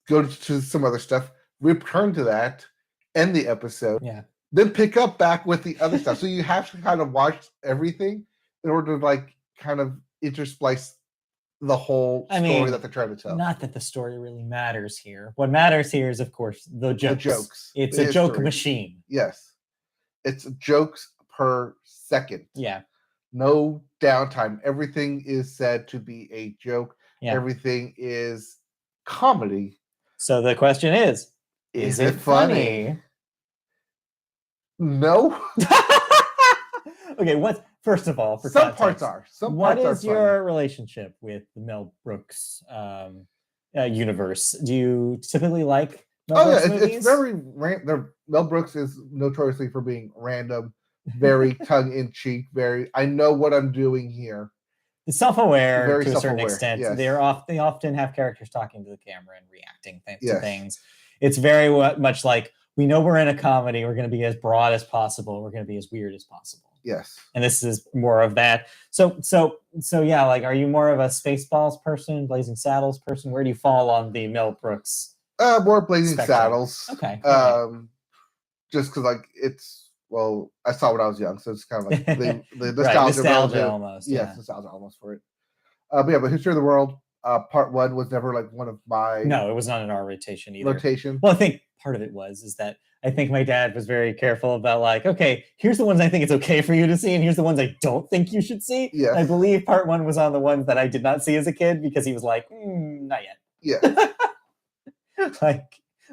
go to some other stuff, return to that, end the episode, then pick up back with the other stuff. So you have to kind of watch everything in order to kind of intersplice the whole story that they're trying to tell. Not that the story really matters here. What matters here is, of course, the jokes. It's a joke machine. Yes. It's jokes per second. Yeah. No downtime. Everything is said to be a joke. Yeah. Everything is comedy. So the question is it funny? No. Okay, first of all, for some context, parts are. What is your relationship with the Mel Brooks universe? Do you typically like Mel Brooks movies? It's very Mel Brooks is notoriously for being random, very tongue-in-cheek, I know what I'm doing here. Self-aware to a certain extent. Yes. They often have characters talking to the camera and reacting to things. It's very much like, we know we're in a comedy, we're going to be as broad as possible, we're going to be as weird as possible. Yes. And this is more of that. So yeah, are you more of a Spaceballs person, Blazing Saddles person? Where do you fall on the Mel Brooks? More Blazing Saddles. Okay. Just because I saw when I was young, so it's kind of like the nostalgia almost. Yes, nostalgia almost for it. But History of the World, part 1 was never one of my. No, it was not an R rotation either. Rotation. Well, I think part of it is that I think my dad was very careful about okay, here's the ones I think it's okay for you to see, and here's the ones I don't think you should see. Yes. I believe part 1 was on the ones that I did not see as a kid because he was like, not yet. Yeah.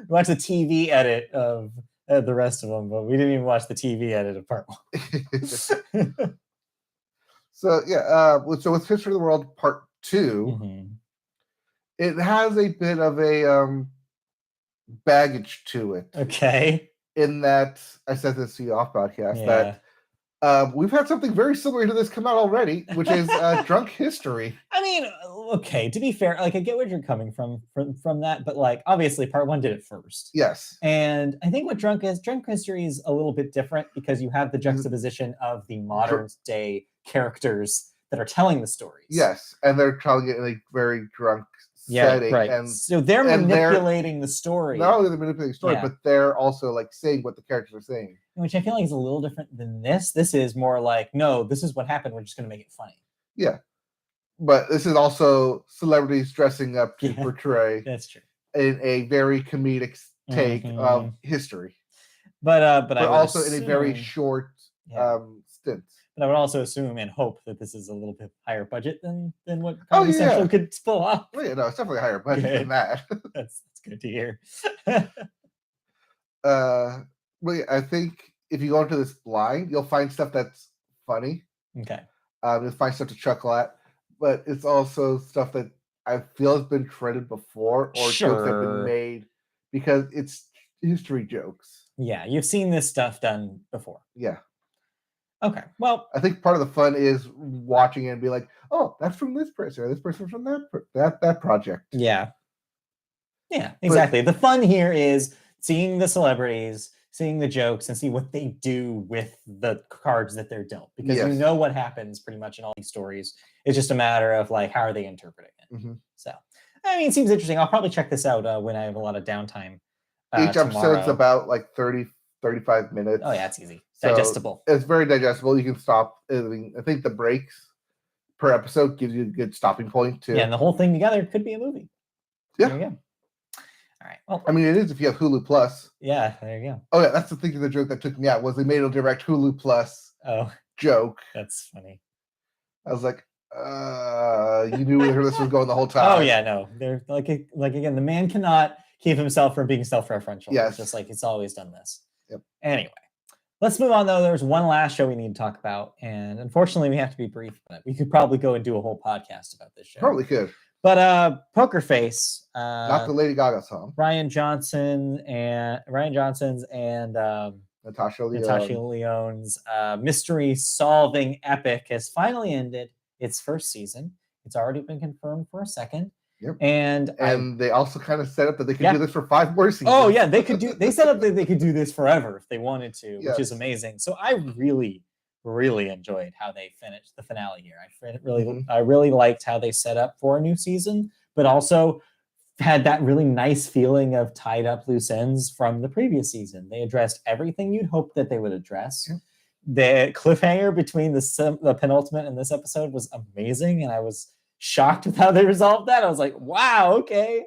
Watch the TV edit of the rest of them, but we didn't even watch the TV edit of part 1. So with History of the World part 2, it has a bit of a baggage to it. Okay. In that, I said this to you off podcast, that we've had something very similar to this come out already, which is Drunk History. I mean, okay, to be fair, I get where you're coming from that, but obviously part 1 did it first. Yes. And I think what Drunk History is a little bit different because you have the juxtaposition of the modern day characters that are telling the stories. Yes, and they're telling it in a very drunk setting. Right. And so they're manipulating the story. Not only they're manipulating the story, but they're also saying what the characters are saying. Which I feel like is a little different than this. This is more no, this is what happened. We're just going to make it funny. Yeah. But this is also celebrities dressing up to portray. That's true. In a very comedic take of history. But I also in a very short stint. But I would also assume and hope that this is a little bit higher budget than what Comedy Central could pull off. Oh, yeah, no, it's definitely a higher budget than that. That's good to hear. I think if you go into this blind, you'll find stuff that's funny. Okay. You'll find stuff to chuckle at, but it's also stuff that I feel has been treaded before or jokes that have been made because it's history jokes. Yeah, you've seen this stuff done before. Yeah. Okay. Well, I think part of the fun is watching it and be like, oh, that's from this person, or this person from that project. yeah. Yeah, exactly. The fun here is seeing the celebrities, seeing the jokes, and see what they do with the cards that they're dealt. Because you Yes. know what happens pretty much in all these stories. It's just a matter of like, how are they interpreting it? Mhm. So, I mean, it seems interesting. I'll probably check this out when I have a lot of downtime. Each episode's tomorrow. about like 30, 35 minutes. Oh, yeah, it's easy. So Digestible. it's very digestible. You can stop. I mean, I think the breaks per episode gives you a good stopping point too. Yeah, and the whole thing together could be a movie. Yeah. There you go. All right. Well, I mean, it is if you have Hulu Plus. Yeah, there you go. Oh yeah, that's the thing. The joke that took me out was they made a direct Hulu Plus joke. That's funny. I was like, you knew where this was going the whole time. Oh yeah, no, they're like again, the man cannot keep himself from being self-referential. Yes. It's just like he's always done this. Yep. Anyway, let's move on though. There's one last show we need to talk about, and unfortunately, we have to be brief on it. We could probably go and do a whole podcast about this show. Probably could. But Poker Face, not the Lady Gaga song. Ryan Johnson's and Natasha Lyonne's mystery solving epic has finally ended its first season. It's already been confirmed for a second. Yep. And they also kind of set up that they could do this for 5 more seasons. Oh yeah, they set up that they could do this forever if they wanted to, Yes. which is amazing. So I really enjoyed how they finished the finale here. I really liked how they set up for a new season, but also had that really nice feeling of tied up loose ends from the previous season. They addressed everything you'd hope that they would address. Yeah. The cliffhanger between the penultimate and this episode was amazing, and I was shocked with how they resolved that. I was like, wow, okay.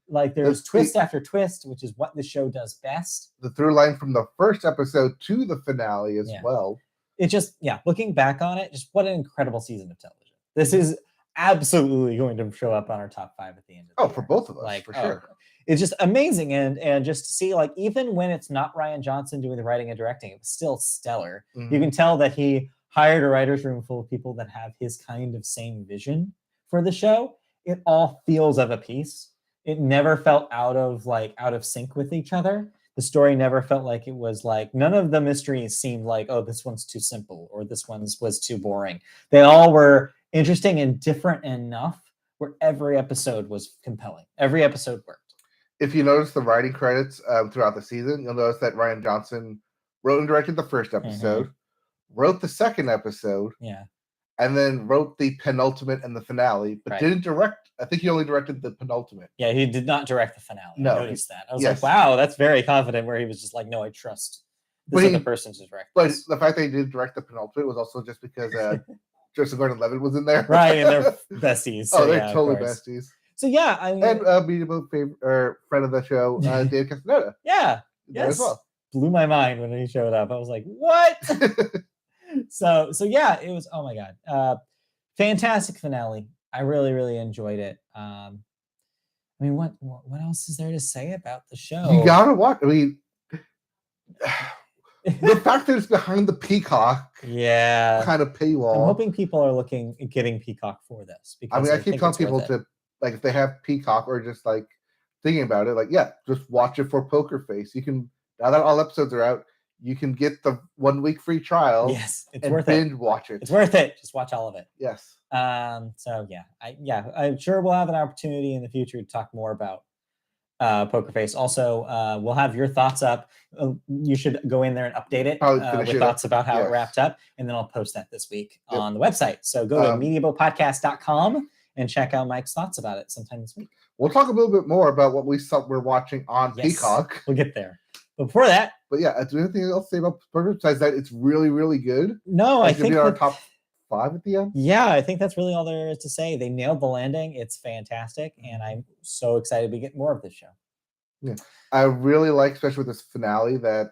Like there's twist after twist, which is what the show does best. The through line from the first episode to the finale as well. It just, looking back on it, just what an incredible season of television. This is absolutely going to show up on our top 5 at the end of the year. For both of us, for sure. It's just amazing. And just to see, like, even when it's not Ryan Johnson doing the writing and directing, it was still stellar. Mm-hmm. You can tell that he hired a writer's room full of people that have his kind of same vision for the show. It all feels of a piece. It never felt out of sync with each other. The story never felt like it was like, none of the mysteries seemed like, oh, this one's too simple or this one's was too boring. They all were interesting and different enough where every episode was compelling. Every episode worked. If you notice the writing credits throughout the season, you'll notice that Ryan Johnson wrote and directed the first episode, wrote the second episode, and then wrote the penultimate and the finale, but didn't direct. I think he only directed the penultimate. Yeah, he did not direct the finale. No, I noticed that. I was like, wow, that's very confident, where he was just like, no, I trust this other person to direct But this. the fact that he did direct the penultimate was also just because Joseph Gordon-Levitt was in there. Right, and they're besties. So they're totally besties. So yeah, I mean, and media book friend of the show, Dave Castaneda. Yeah, as well. Blew my mind when he showed up. I was like, what? So yeah, it was, oh my god, fantastic finale. I really enjoyed it. I mean, what else is there to say about the show? You gotta watch. I mean, the fact that it's behind the Peacock, kind of paywall. I'm hoping people are getting Peacock for this. Because I mean, I keep telling people to, like, if they have Peacock or just like thinking about it, like, just watch it for Poker Face. You can, now that all episodes are out, you can get the 1 week free trial. Yes, it's worth it. Binge watch it. It's worth it. Just watch all of it. Yes. So I'm sure we'll have an opportunity in the future to talk more about Poker Face. Also, we'll have your thoughts up. You should go in there and update it with thoughts about how it wrapped up, and then I'll post that this week on the website. So go to mediabopodcast.com and check out Mike's thoughts about it sometime this week. We'll talk a little bit more about what we're watching on Peacock. We'll get there. But before that, do you have anything else to say about Poker besides that it's really good? No, I think our top 5 at the end. Yeah, I think that's really all there is to say. They nailed the landing. It's fantastic, and I'm so excited to get more of this show. Yeah, I really like, especially with this finale, that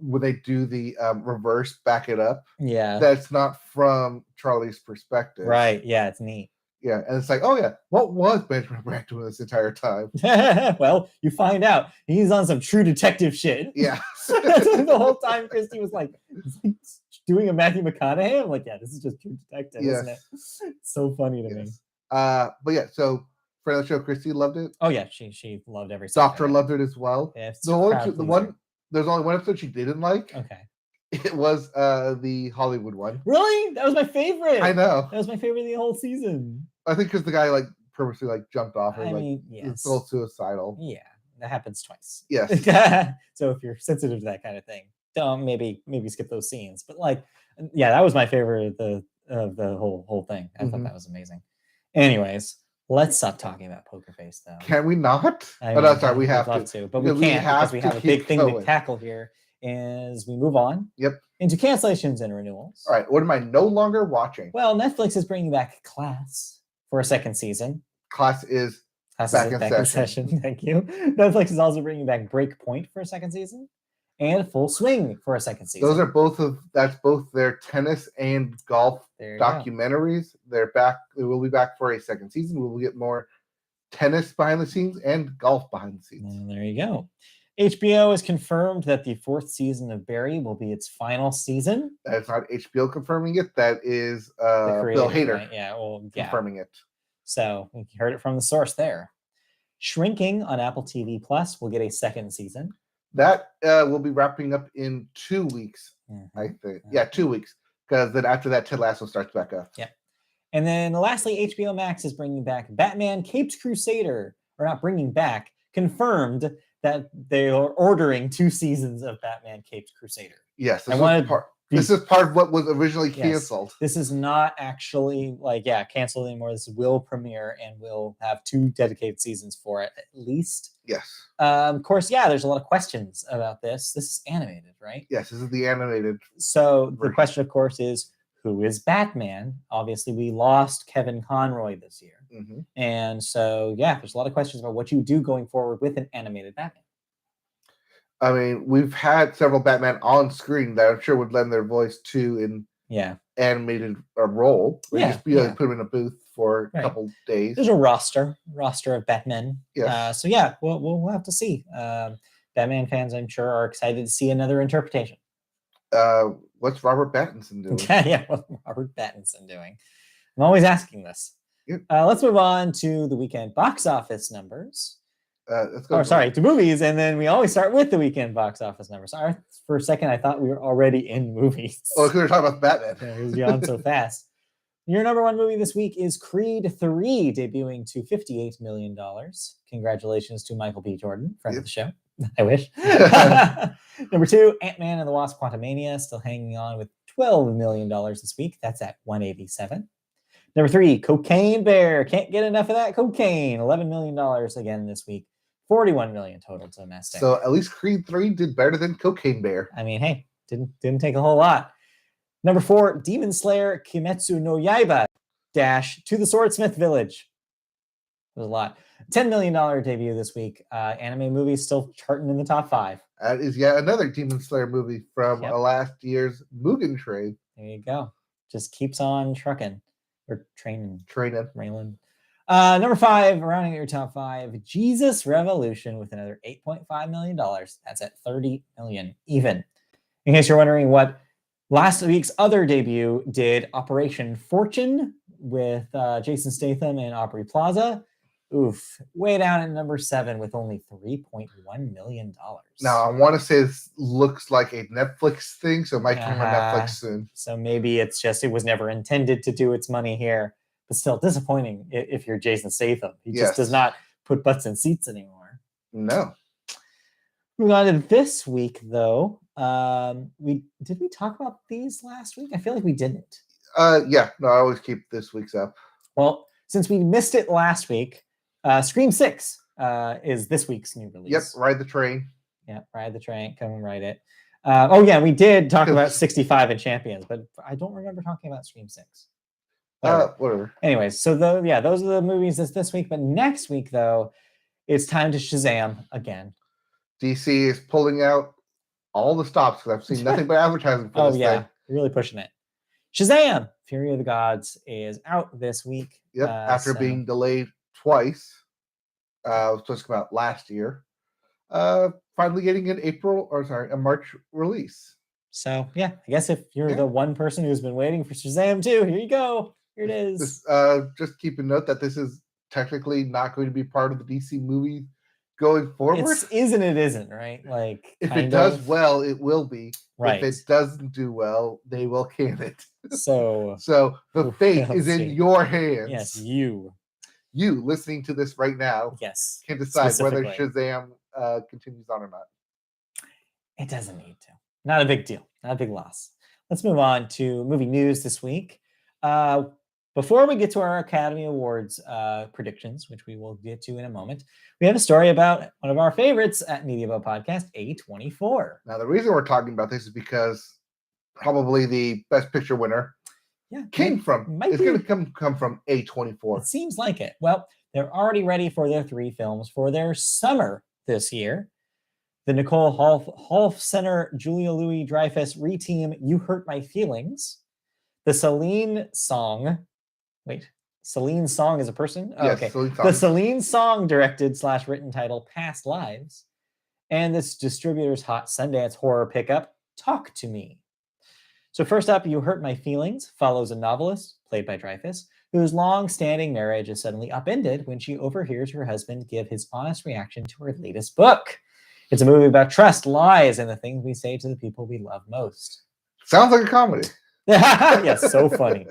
when they do the reverse back it up, that's not from Charlie's perspective. Right. Yeah, it's neat. Yeah, and it's like, oh yeah, what was Benjamin Bratt doing this entire time? Well, you find out he's on some True Detective shit. Yeah. The whole time Christy was like doing a Matthew McConaughey. I'm like, yeah, this is just True Detective, isn't it? It's so funny to me. But yeah, so friend of the show, Christy loved it. Oh yeah, she loved every second. Doctor loved it as well. Yeah, there's only one episode she didn't like. Okay. It was the Hollywood one. Really? That was my favorite. I know. That was my favorite of the whole season. I think because the guy like purposely like jumped off or I like mean, it's yes. a little suicidal. Yeah, that happens twice. Yes. So if you're sensitive to that kind of thing, don't maybe skip those scenes. But like, yeah, that was my favorite of the whole thing. I thought Mhm. that was amazing. Anyways, let's stop talking about Poker Face though. Can we not? I Oh, no, mean, sorry, we we'd have love to. but we Because we can't have because we to have a big keep thing to going. tackle here as we move on Yep. into cancellations and renewals. All right. What am I no longer watching? Well, Netflix is bringing back Class for a second season. Class is Class back is in back session. in session. Thank you. Netflix is also bringing back Breakpoint for a second season and Full Swing for a second season. Those are that's both their tennis and golf documentaries. They're back. They will be back for a second season. We will get more tennis behind the scenes and golf behind the scenes. And there you go. HBO has confirmed that the 4th season of Barry will be its final season. That's not HBO confirming it. That is The Bill creators, Hader right? Yeah, well, yeah. confirming it. So you heard it from the source there. Shrinking on Apple TV Plus will get a second season. That will be wrapping up in 2 weeks, I think. Yeah, 2 weeks. Because then after that, Ted Lasso starts back up. Yep. And then lastly, HBO Max is bringing back Batman Caped Crusader. Or not bringing back, confirmed that they are ordering 2 seasons of Batman Caped Crusader. Yes, this is part of what was originally canceled. Yes, this is not actually canceled anymore. This will premiere and we'll have 2 dedicated seasons for it at least. Yes. Of course, there's a lot of questions about this. This is animated, right? Yes, this is the animated. So the question, of course, is who is Batman? Obviously, we lost Kevin Conroy this year. Mm-hmm. And so, there's a lot of questions about what you do going forward with an animated Batman. I mean, we've had several Batman on screen that I'm sure would lend their voice to in animated role. Just put them in a booth for a couple days. There's a roster of Batmen. Yes. We'll have to see. Batman fans, I'm sure, are excited to see another interpretation. What's Robert Pattinson doing? What's Robert Pattinson doing? I'm always asking this. Yep. Let's move on to the weekend box office numbers. Let's go. To movies, and then we always start with the weekend box office numbers. Sorry, for a second, I thought we were already in movies. Oh, because we were talking about Batman. It was gone so fast. Your number 1 movie this week is Creed 3, debuting to $58 million. Congratulations to Michael B. Jordan, friend of the show. I wish. Number 2, Ant-Man and the Wasp: Quantumania, still hanging on with $12 million this week. That's at 187. Number 3, Cocaine Bear. Can't get enough of that cocaine. $11 million again this week. $41 million total domestic. So at least Creed 3 did better than Cocaine Bear. I mean, hey, didn't take a whole lot. Number 4, Demon Slayer Kimetsu no Yaiba - To the Swordsmith Village. It was a lot. $10 million debut this week. Anime movie still charting in the top 5. That is yet another Demon Slayer movie from last year's Mugen Train. There you go. Just keeps on trucking. Or training. Raylan. Number 5, rounding out your top 5, Jesus Revolution with another $8.5 million. That's at $30 million even. In case you're wondering what last week's other debut did, Operation Fortune with Jason Statham and Aubrey Plaza. Oof, way down at number 7 with only $3.1 million. Now, I want to say this looks like a Netflix thing, so it might come on Netflix soon. So maybe it's just, it was never intended to do its money here, but still disappointing if you're Jason Statham. He just does not put butts in seats anymore. No. Moving on to this week, though. Did we talk about these last week? I feel like we didn't. I always keep this week's up. Well, since we missed it last week, Scream 6 is this week's new release. Yep, Ride the Train. Yeah, Ride the Train. Come and ride it. We did talk about 65 and Champions, but I don't remember talking about Scream 6. Whatever. Anyways, so those are the movies this week. But next week, though, it's time to Shazam again. DC is pulling out all the stops because I've seen nothing but advertising for this thing. Really pushing it. Shazam! Fury of the Gods is out this week. Yep, after being delayed twice. It was supposed to come out last year. Finally getting a March release. So, I guess if you're the one person who's been waiting for Shazam 2, here you go. Here it is. Just keep a note that this is technically not going to be part of the DC movie going forward. It's is and it isn't, right? Like If kind it does of, well, it will be. right. If it doesn't do well, they will can it. So So the fate we'll is in see. your hands. Yes, you listening to this right now yes can decide whether specifically. Shazam continues on or not. It doesn't need to. Not a big deal. Not a big loss. Let's move on to movie news this week. Before we get to our Academy Awards predictions, which we will get to in a moment, we have a story about one of our favorites at Media Boat Podcast, A24. Now, the reason we're talking about this is because probably the Best Picture winner it's going to come from A24. It seems like it. Well, they're already ready for their 3 films for their summer this year. The Nicole Holofcener, Julia Louis-Dreyfus reteam You Hurt My Feelings. The Celine Song. Wait, Celine Song is a person? Oh, yes, okay. The Celine Song directed / written title Past Lives. And this distributor's hot Sundance horror pickup, Talk to Me. So first up, You Hurt My Feelings follows a novelist, played by Dreyfus, whose long-standing marriage is suddenly upended when she overhears her husband give his honest reaction to her latest book. It's a movie about trust, lies, and the things we say to the people we love most. Sounds like a comedy. Yes, so funny.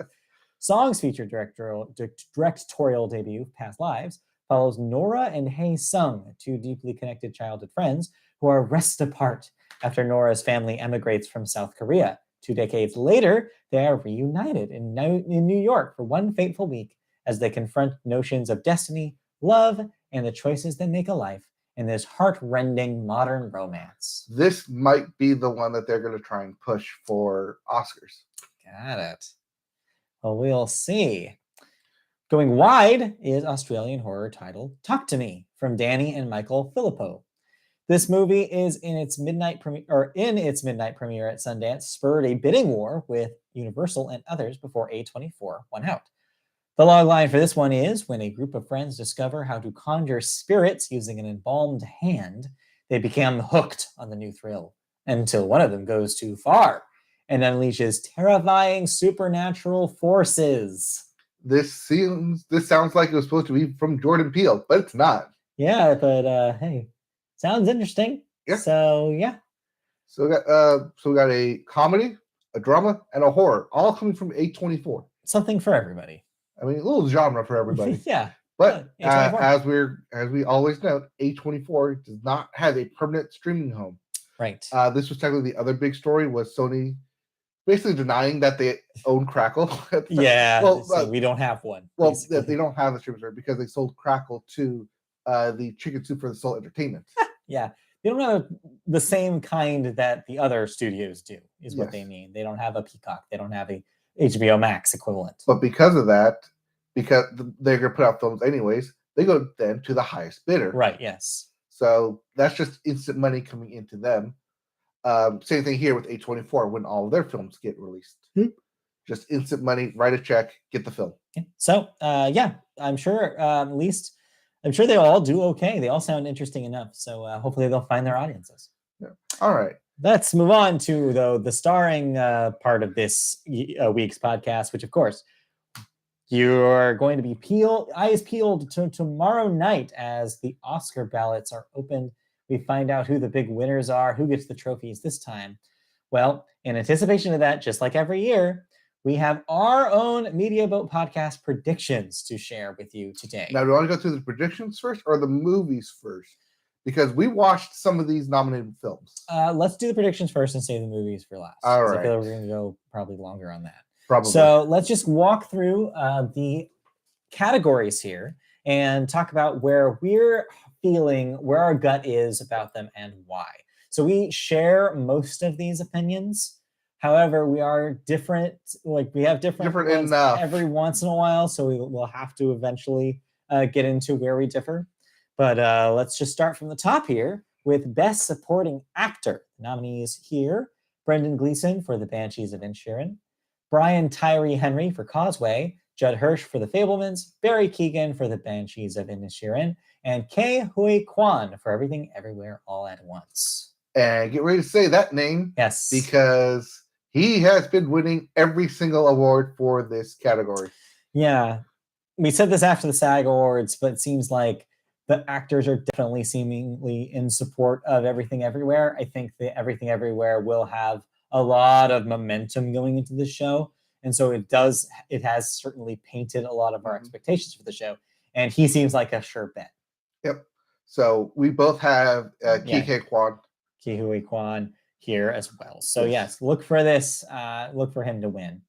Song's featured directorial debut, Past Lives, follows Nora and Hae Sung, 2 deeply connected childhood friends who are wrest apart after Nora's family emigrates from South Korea. 2 decades later, they are reunited in New York for one fateful week as they confront notions of destiny, love, and the choices that make a life in this heart-rending modern romance. This might be the one that they're going to try and push for Oscars. Got it. Well, we'll see. Going wide is Australian horror title Talk to Me from Danny and Michael Filippo. This movie is in its midnight premiere at Sundance, spurred a bidding war with Universal and others before A24 won out. The logline for this one is, when a group of friends discover how to conjure spirits using an embalmed hand, they become hooked on the new thrill, until one of them goes too far and unleashes terrifying supernatural forces. This sounds like it was supposed to be from Jordan Peele, but it's not. Yeah, but hey, sounds interesting. Yeah. So yeah. So we got a comedy, a drama, and a horror, all coming from A24. Something for everybody. I mean, a little genre for everybody. Yeah. But as we always note, A24 does not have a permanent streaming home. Right. This was technically the other big story, was Sony basically denying that they own Crackle. Yeah. Well, we don't have one. Well, basically. They don't have the streaming service because they sold Crackle to the Chicken Soup for the Soul Entertainment. Yeah. They don't have the same kind that the other studios do, is what they mean. They don't have a Peacock. They don't have a HBO Max equivalent. But because of that, because they're going to put out films anyways, they go then to the highest bidder. Right, yes. So that's just instant money coming into them. Same thing here with A24 when all of their films get released. Just instant money, write a check, get the film. Yeah. So, I'm sure I'm sure they all do okay. They all sound interesting enough. So hopefully they'll find their audiences. Yeah. All right. Let's move on to, though, the starring part of this week's podcast, which, of course, you're going to be eyes peeled to tomorrow night as the Oscar ballots are opened. We find out who the big winners are, who gets the trophies this time. Well, in anticipation of that, just like every year, we have our own Media Boat Podcast predictions to share with you today. Now, do you want to go through the predictions first or the movies first? Because we watched some of these nominated films. Let's do the predictions first and save the movies for last. All right. I feel like we're going to go probably longer on that. Probably. So let's just walk through the categories here and talk about where we're feeling, where our gut is about them and why. So we share most of these opinions. However, we are different. Like we have different ones every once in a while. So we'll have to eventually get into where we differ. But let's just start from the top here with Best Supporting Actor. Nominees here: Brendan Gleeson for The Banshees of Inisherin, Brian Tyree Henry for Causeway, Judd Hirsch for The Fabelmans, Barry Keoghan for The Banshees of Inisherin, and Ke Huy Quan for Everything Everywhere All at Once. And get ready to say that name. Yes. Because he has been winning every single award for this category. Yeah. We said this after the SAG Awards, but it seems like The actors are definitely seemingly in support of Everything Everywhere. I think that Everything Everywhere will have a lot of momentum going into the show. And so it has certainly painted a lot of our expectations for the show. And he seems like a sure bet. Yep. So we both have Kike Kwan. Ke Huy Quan here as well. So yes, look for this. Look for him to win.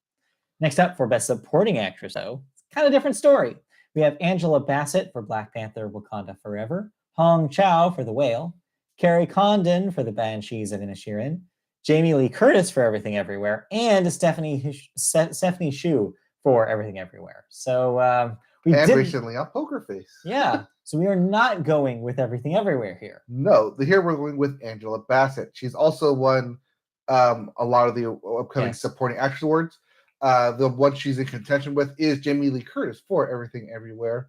Next up for Best Supporting Actress, though, kind of different story. We have Angela Bassett for Black Panther Wakanda Forever, Hong Chow for The Whale, Carrie Condon for The Banshees of Inisherin, Jamie Lee Curtis for Everything Everywhere, and Stephanie Hsu for Everything Everywhere. So recently on Poker Face. Yeah. So we are not going with Everything Everywhere here. No, here we're going with Angela Bassett. She's also won a lot of the upcoming supporting actress awards. The one she's in contention with is Jamie Lee Curtis for Everything Everywhere.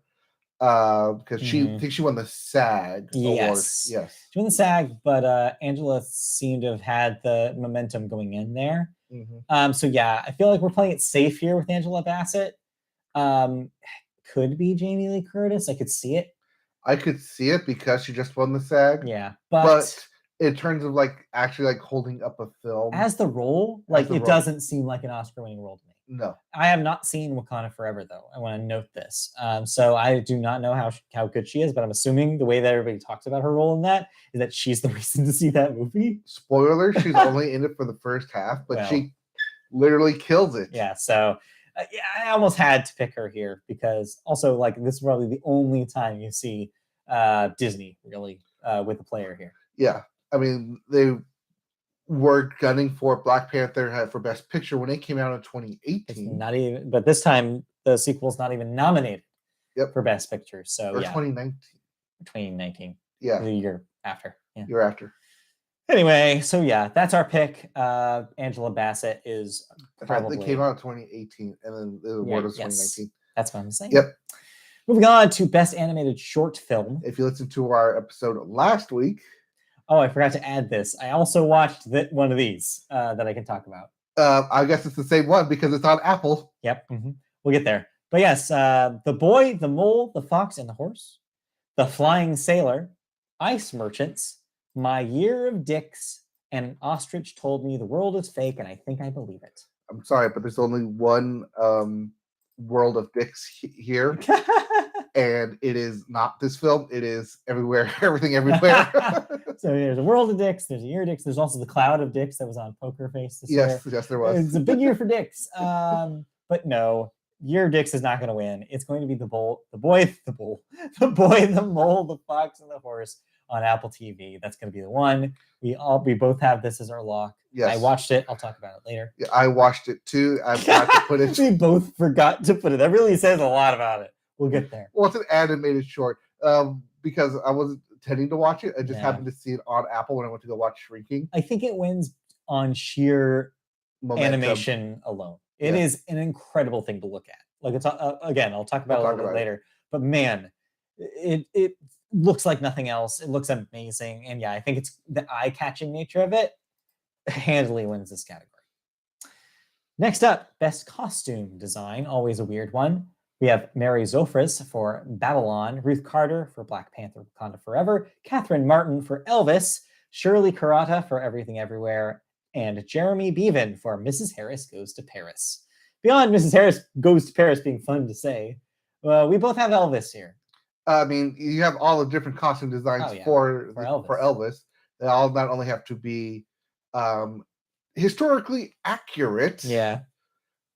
Because I think she won the SAG award. Yes. She won the SAG, but Angela seemed to have had the momentum going in there. So yeah, I feel like we're playing it safe here with Angela Bassett. Could be Jamie Lee Curtis. I could see it. I could see it because she just won the SAG. Yeah, but in terms of actually holding up a film as the role, doesn't seem like an Oscar-winning role to me. No, I have not seen Wakanda Forever though. I want to note this. So I do not know how good she is, but I'm assuming the way that everybody talks about her role in that is that she's the reason to see that movie. Spoiler: she's only in it for the first half, but she literally kills it. Yeah. So. I almost had to pick her here because also this is probably the only time you see Disney really with a player here. Yeah, I mean they were gunning for Black Panther for Best Picture when it came out in 2018. It's not even, but this time the sequel's not even nominated for Best Picture. So 2019. 2019. Yeah, the year after. Yeah. Year after. Anyway, so yeah, that's our pick. Angela Bassett is probably... It came out in 2018, and then the award was 2019. That's what I'm saying. Yep. Moving on to Best Animated Short Film. If you listened to our episode last week... Oh, I forgot to add this. I also watched one of these that I can talk about. I guess it's the same one because it's on Apple. Yep. We'll get there. But yes, The Boy, the Mole, the Fox, and the Horse, The Flying Sailor, Ice Merchants, My Year of Dicks, and An Ostrich Told Me the World is Fake, and I Think I Believe It. I'm sorry, but there's only one World of Dicks here. And it is not this film. It is Everywhere, Everything Everywhere. So there's a World of Dicks. There's a Year of Dicks. There's also the Cloud of Dicks that was on Poker Face this year. Yes, there was. It's a big year for Dicks. But no, Year of Dicks is not going to win. It's going to be the Boy, the Mole, the Fox, and the Horse on Apple TV. That's going to be the one. We both have this as our lock. Yes. I watched it. I'll talk about it later. Yeah, I watched it too. I forgot to put it. We both forgot to put it. That really says a lot about it. We'll get there. Well, it's an animated short because I wasn't intending to watch it. I just happened to see it on Apple when I went to go watch Shrinking. I think it wins on sheer animation alone. It is an incredible thing to look at. It's again, I'll talk about it a little bit later. But man, it looks like nothing else. It looks amazing. And yeah, I think it's the eye-catching nature of it handily wins this category. Next up, Best Costume Design, always a weird one. We have Mary Zofris for Babylon, Ruth Carter for Black Panther Wakanda Forever, Catherine Martin for Elvis, Shirley Kurata for Everything Everywhere, and Jeremy Beavan for Mrs. Harris Goes to Paris. Beyond Mrs. Harris Goes to Paris being fun to say, we both have Elvis here. I mean, you have all the different costume designs for Elvis. They all not only have to be historically accurate. Yeah.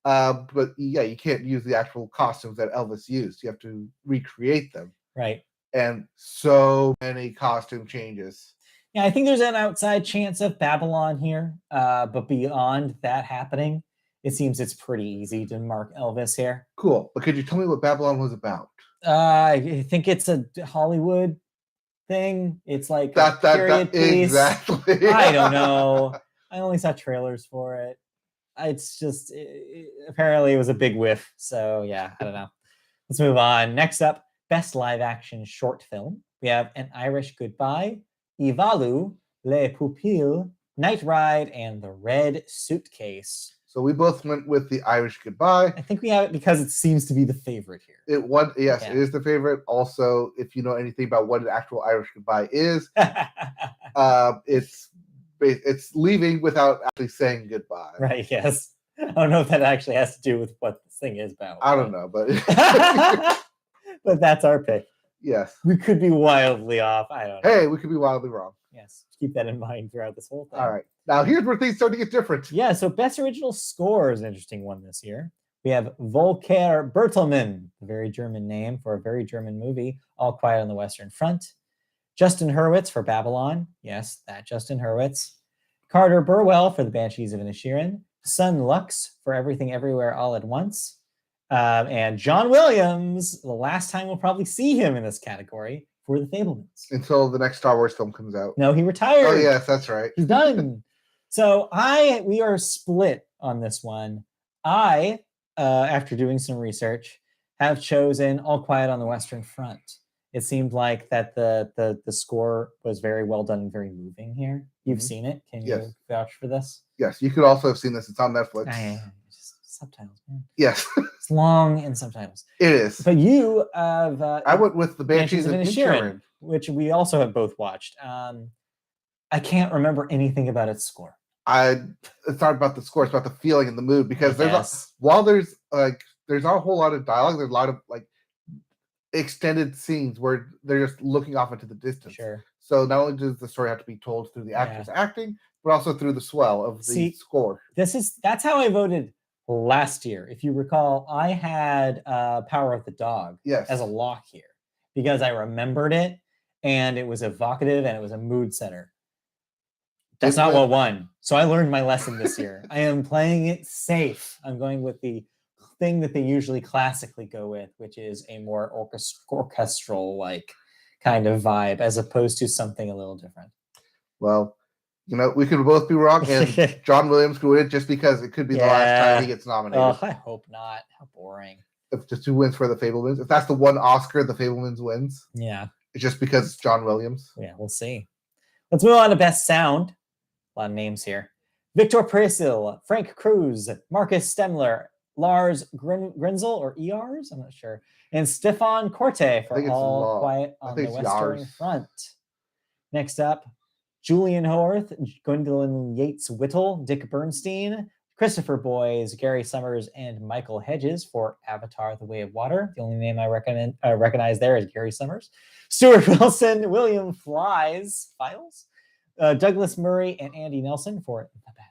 But yeah, you can't use the actual costumes that Elvis used. You have to recreate them. Right. And so many costume changes. Yeah, I think there's an outside chance of Babylon here. But beyond that happening, it seems it's pretty easy to mark Elvis here. Cool. But could you tell me what Babylon was about? I think it's a Hollywood thing. It's like that period piece. Exactly. I don't know. I only saw trailers for it. It's just apparently it was a big whiff. So yeah, I don't know. Let's move on. Next up, Best Live Action Short Film. We have An Irish Goodbye, Ivalu, Les Pupilles, Night Ride, and The Red Suitcase. So we both went with the Irish Goodbye. I think we have it because it seems to be the favorite here. Yes, Yeah. it is the favorite. Also, if you know anything about what an actual Irish Goodbye is, it's leaving without actually saying goodbye. Right, yes. I don't know if that actually has to do with what this thing is about. I don't know, but but that's our pick. Yes. We could be wildly off. I don't know. Hey, we could be wildly wrong. Yes, keep that in mind throughout this whole thing. All right. Now, here's where things start to get different. Yeah, so Best Original Score is an interesting one this year. We have Volker Bertelmann, a very German name for a very German movie, All Quiet on the Western Front. Justin Hurwitz for Babylon. Yes, that Justin Hurwitz. Carter Burwell for The Banshees of Inisherin. Sun Lux for Everything Everywhere All at Once. And John Williams, the last time we'll probably see him in this category, for The Fabelmans. Until the next Star Wars film comes out. No, he retired. Oh, yes, that's right. He's done. So we are split on this one. I, after doing some research, have chosen All Quiet on the Western Front. It seemed like that the score was very well done and very moving here. You've seen it. Can you vouch for this? Yes, you could also have seen this. It's on Netflix. Just subtitles, man. Yes. It's long in subtitles. It is. But you have... I went with The Banshees of Inisherin, which we also have both watched. I can't remember anything about its score. It's not about the score, it's about the feeling and the mood, because there's not a whole lot of dialogue, there's a lot of like extended scenes where they're just looking off into the distance. Sure. So not only does the story have to be told through the actors acting, but also through the swell of the score. That's how I voted last year. If you recall, I had Power of the Dog as a lock here because I remembered it and it was evocative and it was a mood setter. That's not what won. So I learned my lesson this year. I am playing it safe. I'm going with the thing that they usually classically go with, which is a more orchestral like kind of vibe as opposed to something a little different. Well, we could both be wrong, and John Williams could win it just because it could be the last time he gets nominated. Oh, I hope not. How boring. If just 2 wins for The Fabelmans. If that's the one Oscar The Fabelmans wins. Yeah. It's just because it's John Williams. Yeah, we'll see. Let's move on to Best Sound. A lot of names here. Victor Presil, Frank Cruz, Marcus Stemler, Lars Grinzel, or ERs? I'm not sure. And Stefan Corte for All Quiet on the Western Front. Next up, Julian Howarth, Gwendolyn Yates Whittle, Dick Bernstein, Christopher Boyes, Gary Summers, and Michael Hedges for Avatar: The Way of Water. The only name I recognize there is Gary Summers. Stuart Wilson, William Files, Douglas Murray, and Andy Nelson for The Batman.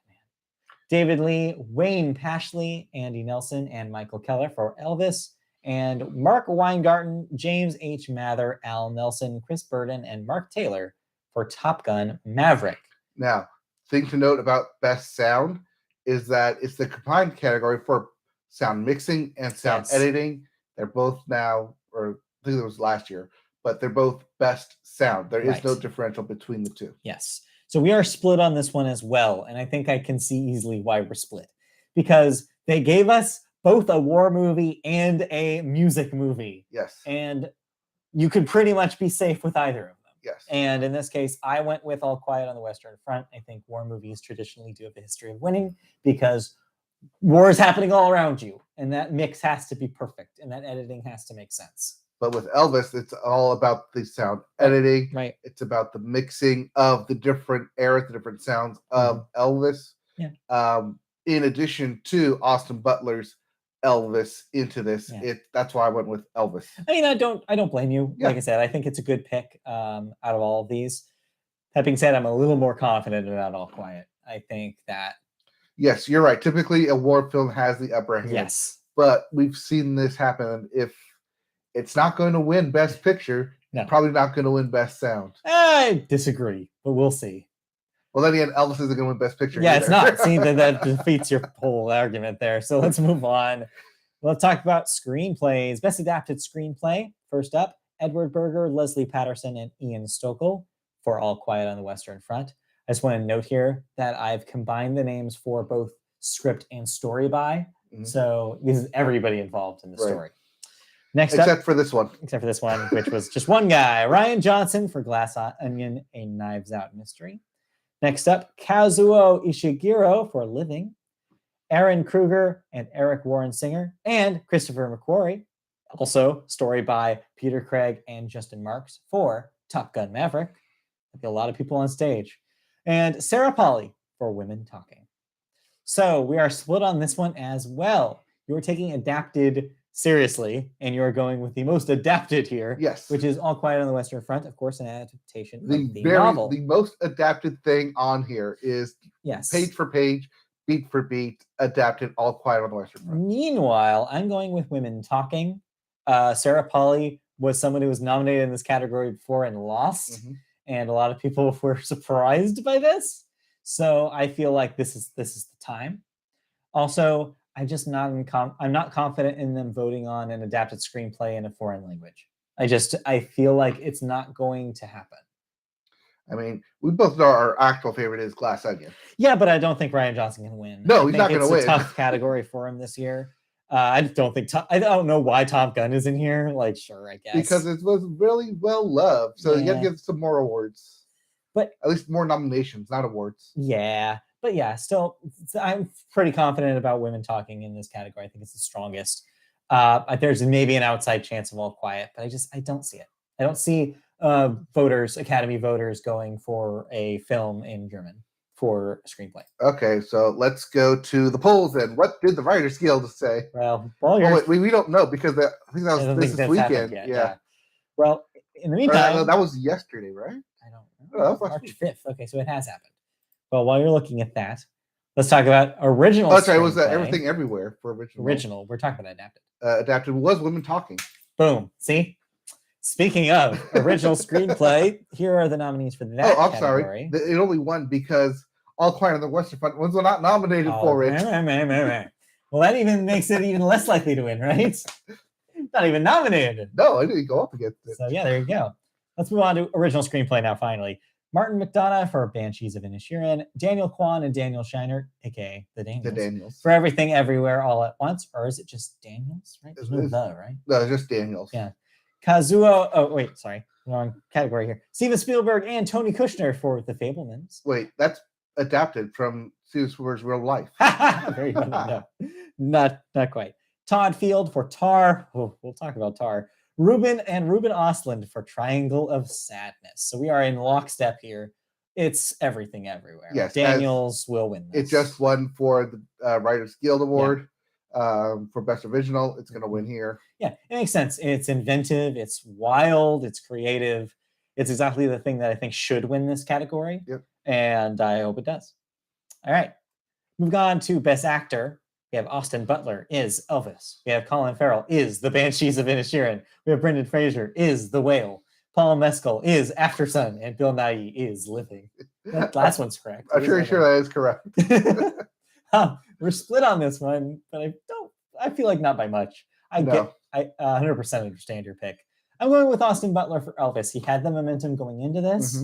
David Lee, Wayne Pashley, Andy Nelson, and Michael Keller for Elvis. And Mark Weingarten, James H. Mather, Al Nelson, Chris Burden, and Mark Taylor for Top Gun Maverick. Now, thing to note about Best Sound is that it's the combined category for sound mixing and sound editing. They're both now, or I think it was last year, but they're both Best Sound. There is no differential between the two. Yes. So we are split on this one as well. And I think I can see easily why we're split. Because they gave us both a war movie and a music movie. Yes. And you could pretty much be safe with either of them. Yes. And in this case, I went with All Quiet on the Western Front. I think war movies traditionally do have a history of winning because war is happening all around you. And that mix has to be perfect. And that editing has to make sense. But with Elvis, it's all about the sound editing. Right. It's about the mixing of the different eras, the different sounds of Elvis. Yeah. In addition to Austin Butler's Elvis into this, that's why I went with Elvis. I mean, I don't blame you. Like I said, I think it's a good pick out of all of these. That being said, I'm a little more confident about All Quiet. I think that. Yes, you're right. Typically, a war film has the upper hand. Yes. But we've seen this happen. If it's not going to win Best Picture, it's probably not going to win Best Sound. I disagree, but we'll see. Well, then again, Elvis isn't going to win Best Picture. Yeah, either. It's not. See, that defeats your whole argument there. So let's move on. Let's talk about screenplays. Best Adapted Screenplay. First up, Edward Berger, Leslie Patterson, and Ian Stokell for All Quiet on the Western Front. I just want to note here that I've combined the names for both script and story by. So this is everybody involved in the story. Next except for this one, which was just one guy, Ryan Johnson for Glass Onion, a Knives Out mystery. Next up, Kazuo Ishiguro for Living, Aaron Kruger and Eric Warren Singer, and Christopher McQuarrie. Also, story by Peter Craig and Justin Marks for Top Gun Maverick. There'll be a lot of people on stage. And Sarah Polley for Women Talking. So we are split on this one as well. You're taking adapted seriously, and you're going with the most adapted here. Yes. Which is All Quiet on the Western Front, of course, an adaptation of the novel. The most adapted thing on here is page for page, beat for beat, adapted All Quiet on the Western Front. Meanwhile, I'm going with Women Talking. Sarah Polley was someone who was nominated in this category before and lost. Mm-hmm. And a lot of people were surprised by this. So I feel like this is the time. Also, I'm not confident in them voting on an adapted screenplay in a foreign language. I feel like it's not going to happen. I mean, we both know our actual favorite is Glass Onion. Yeah, but I don't think Rian Johnson can win. No, he's not going to win. It's a tough category for him this year. I don't know why Top Gun is in here. Like, sure, I guess. Because it was really well loved. So you got to give some more awards. But at least more nominations, not awards. Yeah. But yeah, still, I'm pretty confident about Women Talking in this category. I think it's the strongest. There's maybe an outside chance of All Quiet, but I don't see it. I don't see Academy voters going for a film in German for a screenplay. Okay, so let's go to the polls then. What did the Writers Guild say? Well, we don't know because I think that was this weekend. Yeah. Well, in the meantime, that was yesterday, right? I don't know. That was March 5th. Okay, so it has happened. Well, while you're looking at that, let's talk about original. That's right. It was Everything Everywhere for original. Original. We're talking about adapted. Adapted was Women Talking. Boom. See? Speaking of original screenplay, here are the nominees for that category. Sorry. It only won because All Quiet on the Western Front was not nominated for it. Well, that even makes it even less likely to win, right? Not even nominated. No, I didn't go up against it. So yeah, there you go. Let's move on to original screenplay now, finally. Martin McDonough for Banshees of Inisherin, Daniel Kwan and Daniel Shiner, aka the Daniels, for Everything Everywhere All at Once, or is it just Daniels? Right? There's no the, right? No, it's just Daniels. Yeah. Wrong category here. Steven Spielberg and Tony Kushner for The Fabelmans. Wait, that's adapted from Steven Spielberg's real life. Very good. No, not quite. Todd Field for Tar. Oh, we'll talk about Tar. Ruben Ostlund for Triangle of Sadness. So we are in lockstep here. It's Everything Everywhere. Yes, Daniels will win this. It just won for the Writers Guild Award for Best Original. It's going to win here. Yeah, it makes sense. It's inventive. It's wild. It's creative. It's exactly the thing that I think should win this category. Yep. And I hope it does. All right. Moving on to Best Actor. We have Austin Butler is Elvis. We have Colin Farrell is The Banshees of Inisherin. We have Brendan Fraser is The Whale. Paul Mescal is After Sun. And Bill Nighy is Living. That last one's correct. I'm pretty sure that is correct. We're split on this one, but I feel like not by much. I 100% understand your pick. I'm going with Austin Butler for Elvis. He had the momentum going into this.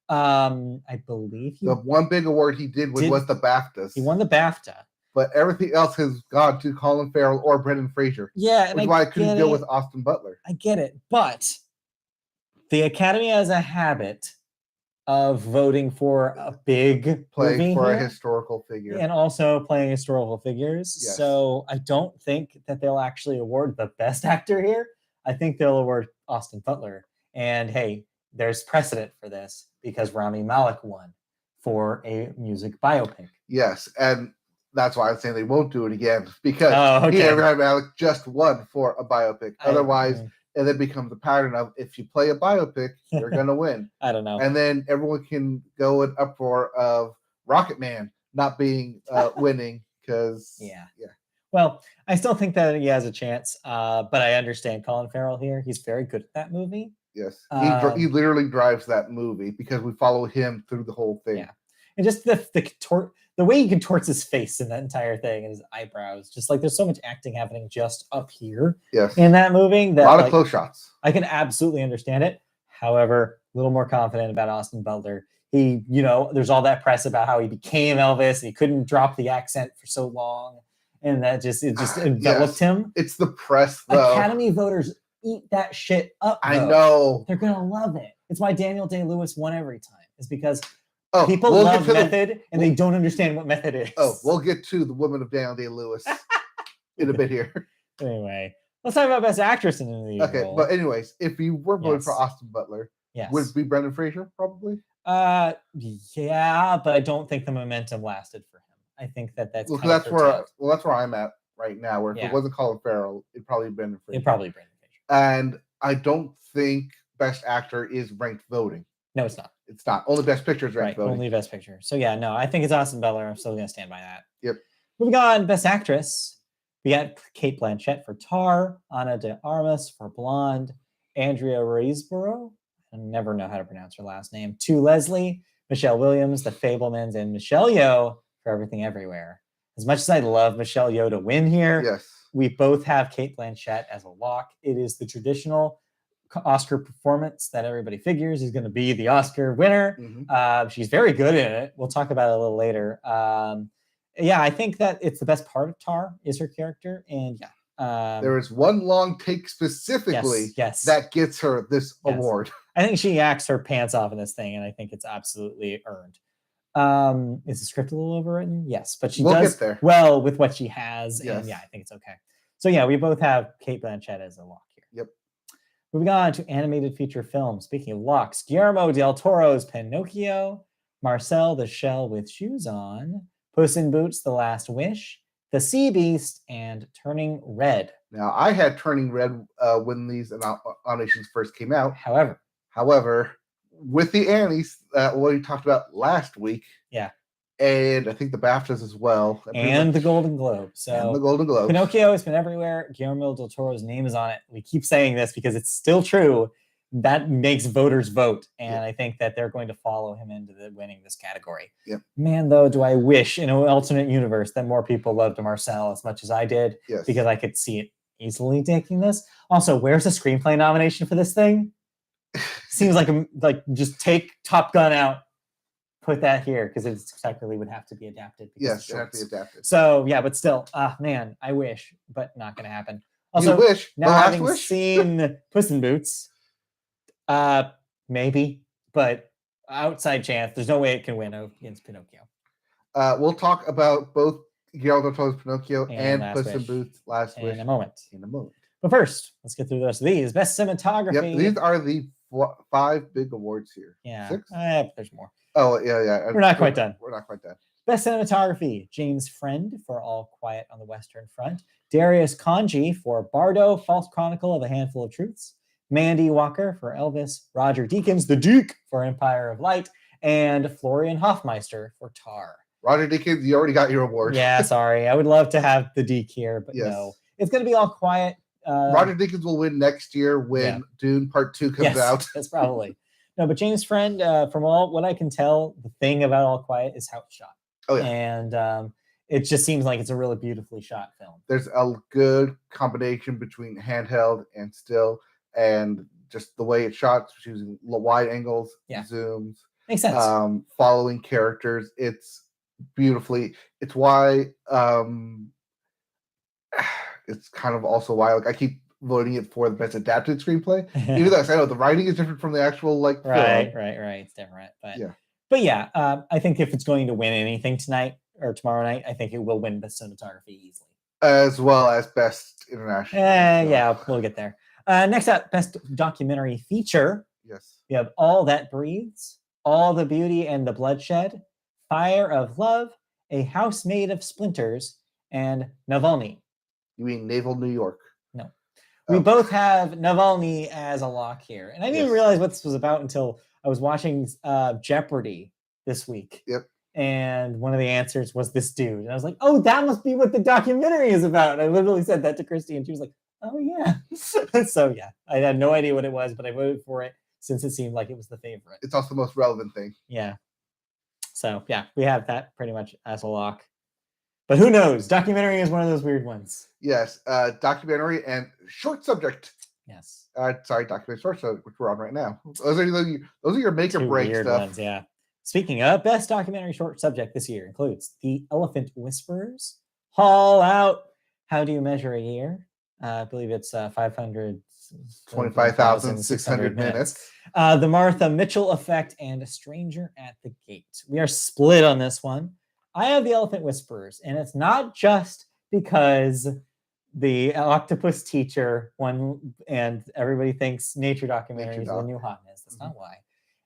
Mm-hmm. I believe the one big award he did was the BAFTAs. He won the BAFTA. But everything else has gone to Colin Farrell or Brendan Fraser. Yeah, which is why I couldn't deal with Austin Butler. I get it, but the Academy has a habit of voting for a big play for here, a historical figure, and also playing historical figures. Yes. So I don't think that they'll actually award the best actor here. I think they'll award Austin Butler. And hey, there's precedent for this because Rami Malek won for a music biopic. Yes, and that's why I'm saying they won't do it again because Rami Malek just won for a biopic. Otherwise, and then becomes a pattern of if you play a biopic, you're going to win. I don't know. And then everyone can go in uproar of Rocket Man not being winning because yeah. Well, I still think that he has a chance, but I understand Colin Farrell here. He's very good at that movie. Yes, he literally drives that movie because we follow him through the whole thing. Yeah, and just the way he contorts his face in that entire thing and his eyebrows, just like there's so much acting happening just up here. Yes. In that movie, that a lot of close shots. I can absolutely understand it. However, a little more confident about Austin Butler. He, there's all that press about how he became Elvis and he couldn't drop the accent for so long. And that just enveloped him. It's the press, though. Academy voters eat that shit up. I know. They're going to love it. It's why Daniel Day-Lewis won every time. It's because Oh, People we'll love get to method, and they don't understand what method is. we'll get to the Woman of Daniel Day-Lewis in a bit here. Anyway, let's talk about Best Actress in the lead Okay, role. but anyways, if you were voting for Yes. Austin Butler, Yes. would it be Brendan Fraser probably? Yeah, but I don't think the momentum lasted for him. I think that's Well, kind of that's where I'm at right now. Where if Yeah. it wasn't Colin Farrell, it'd probably be Brendan Fraser. It'd probably be Brendan Fraser. And I don't think Best Actor is ranked voting. No, it's not. It's not. Only Best Picture is ranked voting. Only Best Picture. So yeah, no, I think it's Austin Butler. I'm still gonna stand by that. Yep. Moving on, Best Actress. We got Cate Blanchett for Tar, Ana de Armas for Blonde, Andrea Riseborough, I never know how to pronounce her last name, to Leslie, Michelle Williams, The Fabelmans, and Michelle Yeoh for Everything Everywhere. As much as I'd love Michelle Yeoh to win here, yes, we both have Cate Blanchett as a lock. It is the traditional Oscar performance that everybody figures is going to be the Oscar winner. Mm-hmm. She's very good in it. We'll talk about it a little later. Yeah, I think that it's the best part of Tar is her character, and yeah. There is one long take specifically that gets her this award. I think she acts her pants off in this thing, and I think it's absolutely earned. Is the script a little overwritten? Yes, but she does get there. well with what she has, Yes. and yeah, I think it's okay. So yeah, we both have Cate Blanchett as a lock here. Yep. Moving on to animated feature film. Speaking of locks, Guillermo del Toro's Pinocchio, Marcel the Shell with Shoes On, Puss in Boots: The Last Wish, The Sea Beast, and Turning Red. Now, I had Turning Red when these nominations first came out. However, with the Annies, what we talked about last week, yeah, and I think the BAFTAs as well, and the Golden Globe. And the Golden Globe. Pinocchio has been everywhere. Guillermo del Toro's name is on it. We keep saying this because it's still true. That makes voters vote, and I think that they're going to follow him into winning this category. Yep. Man, though, do I wish in an alternate universe that more people loved Marcel as much as I did, because I could see it easily taking this. Also, where's the screenplay nomination for this thing? Seems like just take Top Gun out, put that here, because it technically would have to be adapted. Yes, it would have to be adapted. So yeah, but still, man, I wish, but not going to happen. Also, you wish. Now having seen Puss in Boots, maybe, but outside chance. There's no way it can win against Pinocchio. We'll talk about both Guillermo del Toro's Pinocchio and Puss in Boots: Last Wish in a moment. But first, let's get through the rest of these. Best cinematography. Yep, these are the 5 big awards here. Yeah, 6? There's more. Oh yeah. We're not quite done. We're not quite done. Best cinematography: James Friend for All Quiet on the Western Front, Darius Khondji for Bardo: False Chronicle of a Handful of Truths, Mandy Walker for Elvis, Roger Deakins, the Duke, for Empire of Light, and Florian Hofmeister for Tar. Roger Deakins, you already got your award. Yeah, sorry. I would love to have the Deke here, but no. It's going to be All Quiet. Roger Deakins will win next year when Dune Part 2 comes out. That's probably. No, but James Friend, from all what I can tell, the thing about All Quiet is how it's shot. Oh, yeah. And it just seems like it's a really beautifully shot film. There's a good combination between handheld and still, and just the way it's shot, using wide angles, zooms. Makes sense. Following characters. It's beautifully. It's why it's kind of also why I keep voting it for the best adapted screenplay. Even though I know the writing is different from the actual film. Right. It's different. But yeah, I think if it's going to win anything tonight or tomorrow night, I think it will win best cinematography easily. As well as best international. Yeah, we'll get there. Next up, best documentary feature. Yes. We have All That Breathes, All the Beauty and the Bloodshed, Fire of Love, A House Made of Splinters, and Navalny. You mean Naval New York? No. We both have Navalny as a lock here. And I didn't even realize what this was about until I was watching Jeopardy this week. Yep. And one of the answers was this dude. And I was like, oh, that must be what the documentary is about. And I literally said that to Christy, and she was like, oh, yeah. So, yeah, I had no idea what it was, but I voted for it since it seemed like it was the favorite. It's also the most relevant thing. Yeah. So, yeah, we have that pretty much as a lock. But who knows? Documentary is one of those weird ones. Yes. Documentary and short subject. Yes. Sorry, documentary short subject, which we're on right now. Those are your make or break weird stuff. Ones, yeah. Speaking of, best documentary short subject this year includes The Elephant Whisperers, Haul Out, How Do You Measure a Year? I believe it's 500 25,600 minutes. The Martha Mitchell Effect and A Stranger at the Gate. We are split on this one. I have The Elephant Whisperers, and it's not just because the octopus teacher one and everybody thinks nature documentaries are the new hotness. That's not why.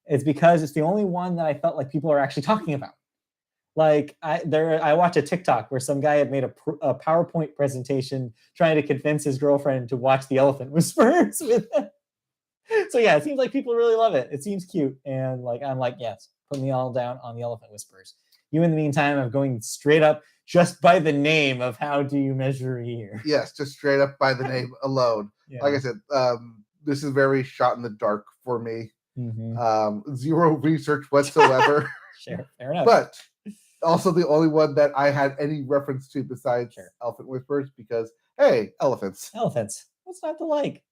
It's because it's the only one that I felt like people are actually talking about. Like I watched a TikTok where some guy had made a PowerPoint presentation trying to convince his girlfriend to watch The Elephant Whisperers with him. So yeah, it seems like people really love it. It seems cute, and like I'm like, yes, put me all down on The Elephant Whisperers. You, in the meantime, I'm going straight up just by the name of how do you measure a year? Yes, just straight up by the name alone. Yeah. Like I said, this is very shot in the dark for me. Mm-hmm. Zero research whatsoever. Sure, fair enough. But also the only one that I had any reference to besides Elephant Whisperers, because hey, elephants. What's not to like?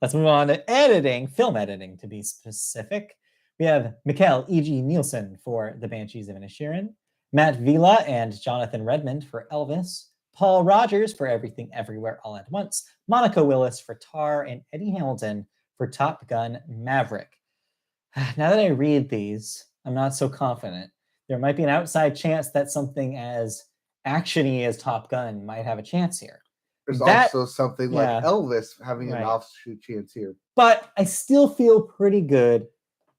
Let's move on to editing, film editing to be specific. We have Mikkel E.G. Nielsen for The Banshees of Inisherin, Matt Vila and Jonathan Redmond for Elvis, Paul Rogers for Everything Everywhere All at Once, Monica Willis for Tar, and Eddie Hamilton for Top Gun Maverick. Now that I read these, I'm not so confident. There might be an outside chance that something as action-y as Top Gun might have a chance here. There's also something like Elvis having an offshoot chance here. But I still feel pretty good.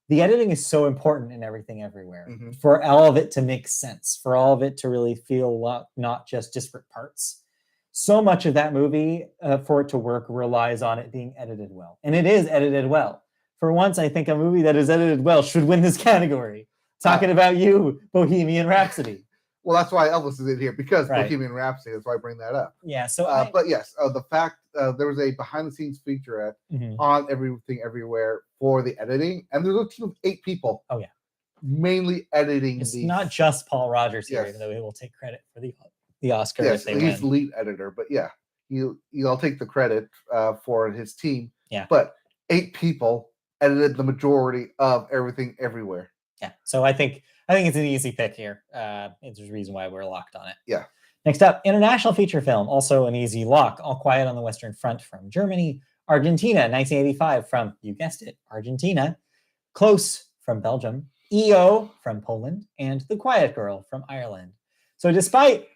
The editing is so important in Everything Everywhere for all of it to make sense, for all of it to really feel not just disparate parts. So much of that movie, for it to work, relies on it being edited well. And it is edited well. For once, I think a movie that is edited well should win this category. Talking about you, Bohemian Rhapsody. Well, that's why Elvis is in here, because Bohemian Rhapsody. That's why I bring that up. Yeah. So, but yes, the fact there was a behind-the-scenes featurette on Everything Everywhere for the editing, and there's a team of 8 people. Oh yeah, mainly editing. It's not just Paul Rogers here, even though he will take credit for the Oscar. Yes, he's lead editor, but yeah, he'll take the credit for his team. Yeah, but 8 people edited the majority of Everything Everywhere. Yeah, so I think it's an easy pick here. It's a reason why we're locked on it. Yeah. Next up, international feature film, also an easy lock. All Quiet on the Western Front from Germany, Argentina, 1985 from, you guessed it, Argentina, Close from Belgium, EO from Poland, and The Quiet Girl from Ireland. So despite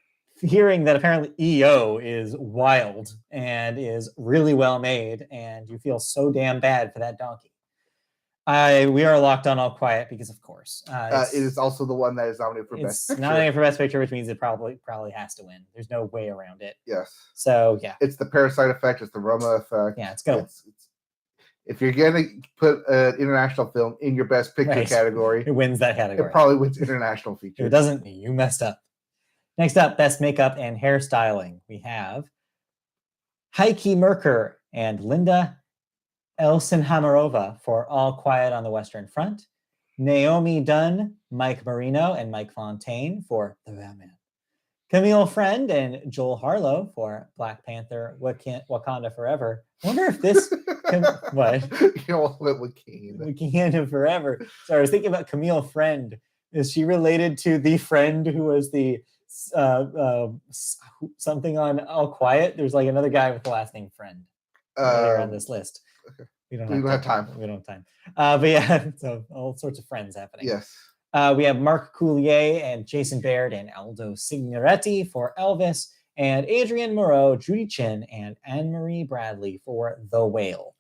hearing that apparently EO is wild and is really well made, and you feel so damn bad for that donkey, we are locked on All Quiet because, of course, it is also the one that is nominated for Best Picture. Nominated for Best Picture, which means it probably has to win. There's no way around it. Yes. So yeah, it's the Parasite effect. It's the Roma effect. Yeah, it's good. If you're gonna put an international film in your Best Picture category, it wins that category. It probably wins international feature. If it doesn't, you messed up. Next up, Best Makeup and Hairstyling. We have Heike Merker and Linda Elsenhamerova for All Quiet on the Western Front, Naomi Dunn, Mike Marino, and Mike Fontaine for The Batman, Camille Friend and Joel Harlow for Black Panther, Wakanda Forever. I wonder if this... what? Wakanda Forever. So I was thinking about Camille Friend. Is she related to the friend who was the something on All Quiet? There's like another guy with the last name Friend earlier on this list. Okay. We don't have time. We don't have time. But yeah, so all sorts of friends happening. Yes. We have Mark Coulier and Jason Baird and Aldo Signoretti for Elvis, and Adrienne Moreau, Judy Chin, and Anne-Marie Bradley for The Whale.